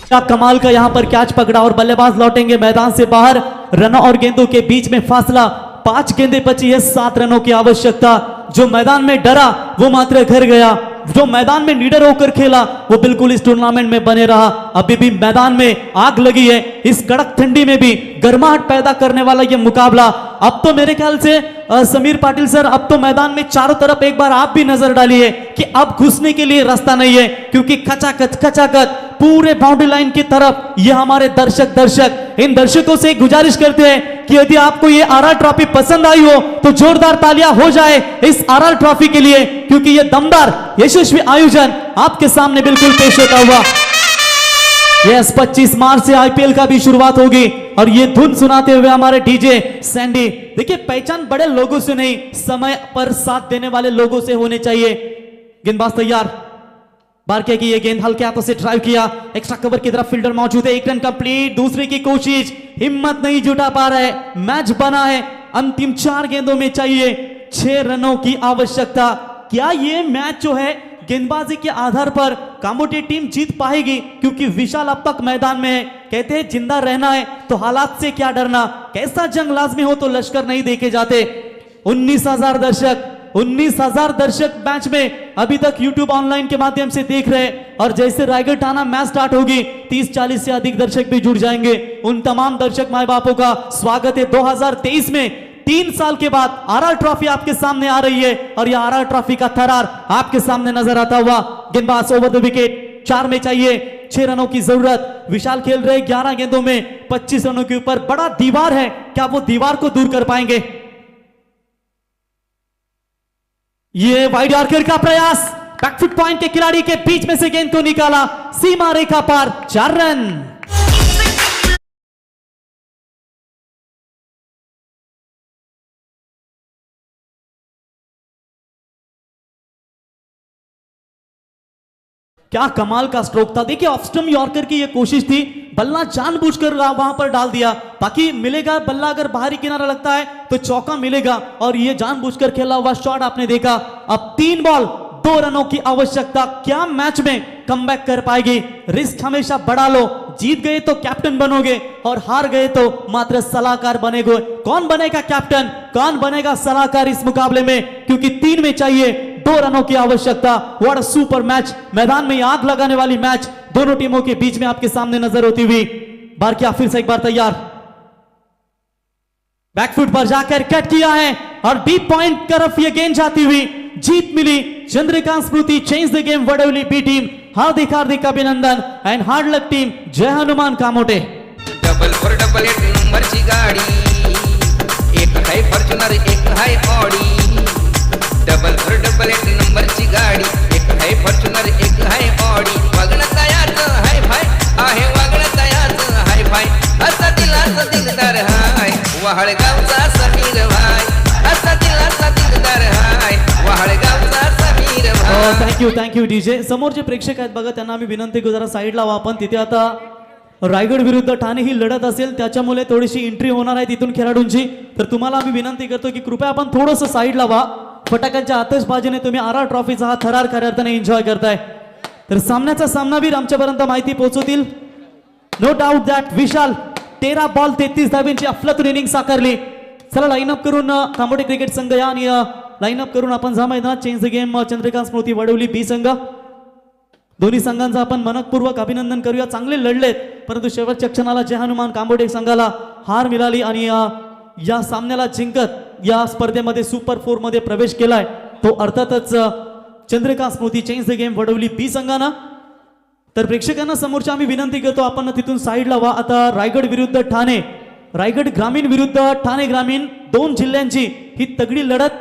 क्या कमाल का यहां पर कैच पकड़ा और बल्लेबाज लौटेंगे मैदान से बाहर। रनों और गेंदों के बीच में फासला, 5 गेंदें बची है, 7 रनों की आवश्यकता। जो मैदान में डरा वो मात्र घर गया, जो मैदान में निडर होकर खेला वो बिल्कुल इस टूर्नामेंट में बने रहा। अभी भी मैदान में आग लगी है, इस कड़क ठंडी में भी गर्माहट पैदा करने वाला ये मुकाबला। अब तो मेरे ख्याल से समीर पाटिल सर, अब तो मैदान में चारों तरफ एक बार आप भी नजर डालिए कि अब घुसने के लिए रास्ता नहीं है, क्योंकि खचाखच पूरे बाउंड्री लाइन की तरफ ये हमारे दर्शक इन दर्शकों से गुजारिश करते हैं कि यदि आपको ये आरआर ट्रॉफी पसंद आई हो तो जोरदार तालियां हो जाए इस आरआर ट्रॉफी के लिए, क्योंकि ये दमदार यशस्वी आयोजन आपके सामने बिल्कुल पेश होता हुआ। यस, 25 मार्च से आईपीएल का भी शुरुआत होगी और ये धुन सुनाते हुए हमारे डीजे सैंडी। देखिए, पहचान बड़े लोगों से नहीं, समय पर साथ देने वाले लोगों से होने चाहिए। गेंदबाज तैयार, बारके की ये गेंद हल्के हाथों से ड्राइव किया, एक्स्ट्रा कवर की तरफ फील्डर मौजूद है। 1 रन कंप्लीट, दूसरे की कोशिश, हिम्मत नहीं जुटा पा रहा है। मैच बना है, अंतिम 4 गेंदों में चाहिए 6 रनों की आवश्यकता। क्या ये मैच जो है गेंदबाजी के आधार पर कामोटी टीम जीत पाएगी, क्योंकि विशाल अब तक मैदान में है। कहते हैं जिंदा रहना है तो हालात से क्या डरना, कैसा जंग लाजमी हो तो लश्कर नहीं देखे जाते। 19,000 दर्शक मैच में अभी तक YouTube ऑनलाइन के माध्यम से देख रहे हैं, और जैसे रायगढ़ थाना मैच स्टार्ट होगी 30-40 से अधिक दर्शक भी जुड़ जाएंगे। उन तमाम दर्शक माए बापों का स्वागत है। 2023 में 3 साल के बाद आरआर ट्रॉफी आपके सामने आ रही है और यह आरआर ट्रॉफी का थरार आपके सामने नजर आता हुआ। गेंदबाज ओवर द विकेट, 4 में चाहिए 6 रनों की जरूरत। विशाल खेल रहे 11 गेंदों में 25 रनों के ऊपर। बड़ा दीवार है, क्या वो दीवार को दूर कर पाएंगे? ये वाइड यॉर्कर का प्रयास, बैकफुट पॉइंट के खिलाड़ी के बीच में से गेंद को निकाला, सीमा रेखा पार, 4 रन। क्या कमाल का स्ट्रोक था। देखिए, ऑफ स्टंप यॉर्कर की ये कोशिश थी, बल्ला जानबूझकर वहां पर डाल दिया ताकि मिलेगा बल्ला, अगर बाहरी किनारा लगता है तो चौका मिलेगा, और ये जानबूझकर खेला हुआ शॉट आपने देखा। अब 3 बॉल 2 रनों की आवश्यकता। क्या मैच में कमबैक कर पाएगी? रिस्क हमेशा बढ़ा लो, जीत गए तो कैप्टन बनोगे और हार गए तो मात्र सलाहकार बनेगे। कौन बनेगा कैप्टन, कौन बनेगा सलाहकार इस मुकाबले में? क्योंकि 3 में चाहिए 2 रनों की आवश्यकता। व्हाट अ सुपर मैच, मैदान में आग लगाने वाली मैच दोनों टीमों के बीच में आपके सामने नजर होती हुई। बारकिया फिर से एक बार तैयार, बैकफुट पर जाकर कट किया है और डीप पॉइंट तरफ ये गेंद जाती हुई। जीत मिली, Chandrakant Smriti change the game Wadavali B team. हार्दिक अभिनंदन एंड हार्ड लक टीम। जय हनुमान कामोटे। डबल 4 डबल 8 नंबरची गाडी, एक है फॉर्च्युनर एक है ऑडी। डबल 4 डबल 8 नंबरची गाडी, एक है फॉर्च्युनर एक है ऑडी। वागणं तयाचं हाय फाय आहे, वागणं तयाचं हाय फाय, असा दिलासा दिलदार हाय वहाळगावचा समीर भाई, असा दिलासा दिलदार हाय वहाळगावचा समीर भाई। Thank you DJ. समोर जे प्रेक्षक आहेत बघा, त्यांना आम्ही विनंती करू जरा साईडला व्हा। आपण तिथे आता रायगड विरुद्ध ठाणे ही लढत असेल, त्याच्यामुळे थोडीशी एंट्री होणार आहे तिथून खेळाडूंची, तर तुम्हाला आम्ही विनंती करतो की कृपया आपण थोडंसं साईडला व्हा। फटाक्यांच्या आतषबाजीने तुम्ही आरआर ट्रॉफीचा हा थरार खऱ्या अर्थाने एन्जॉय करताय। तर सामन्याचा सामनावीर आमच्यापर्यंत माहिती पोहोचवतील. No doubt that Vishal 13 ball 33 धावांची अफलातून इनिंग साकारली. चला लाईनअप करून कांबोडे क्रिकेट संघ या आणि लाईनअप करून आपण जा मैदानात चेंज द गेम चंद्रकांत स्मृती वडवली बी संघ. दोन्ही संघांचं आपण मनपूर्वक अभिनंदन करूया. चांगले लढलेत परंतु शेवटच्या क्षणाला जय हनुमान कांबोडे संघाला हार मिळाली आणि या सामन्याला जिंकत या स्पर्धेमध्ये सुपर 4 मध्ये प्रवेश केलाय तो अर्थातच Chandrakant Smriti change the game Wadavali बी संघानं. तर प्रेक्षकांना समोरच्या आम्ही विनंती करतो आपण तिथून साईडला व्हा. आता रायगड विरुद्ध ठाणे, रायगड ग्रामीण विरुद्ध ठाणे ग्रामीण 2 जिल्ह्यांची ही तगडी लढत.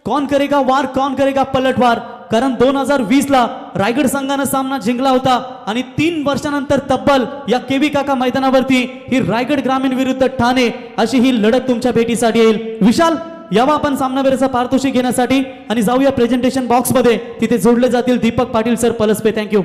कौन करेगा वार, कौन करेगा पलटवार. कारण 2020 ला रायगड संघानं सामना जिंकला होता आणि 3 वर्षानंतर तब्बल या केवी काका मैदानावरती ही रायगड ग्रामीण विरुद्ध ठाणे अशी ही लढत तुमच्या भेटीसाठी येईल. विशाल यावा आपण सामनावीराचा पारितोषिक घेण्यासाठी आणि जाऊया प्रेझेंटेशन बॉक्स मध्ये. तिथे जोडले जातील दीपक पाटील सर पलसपे. थँक्यू.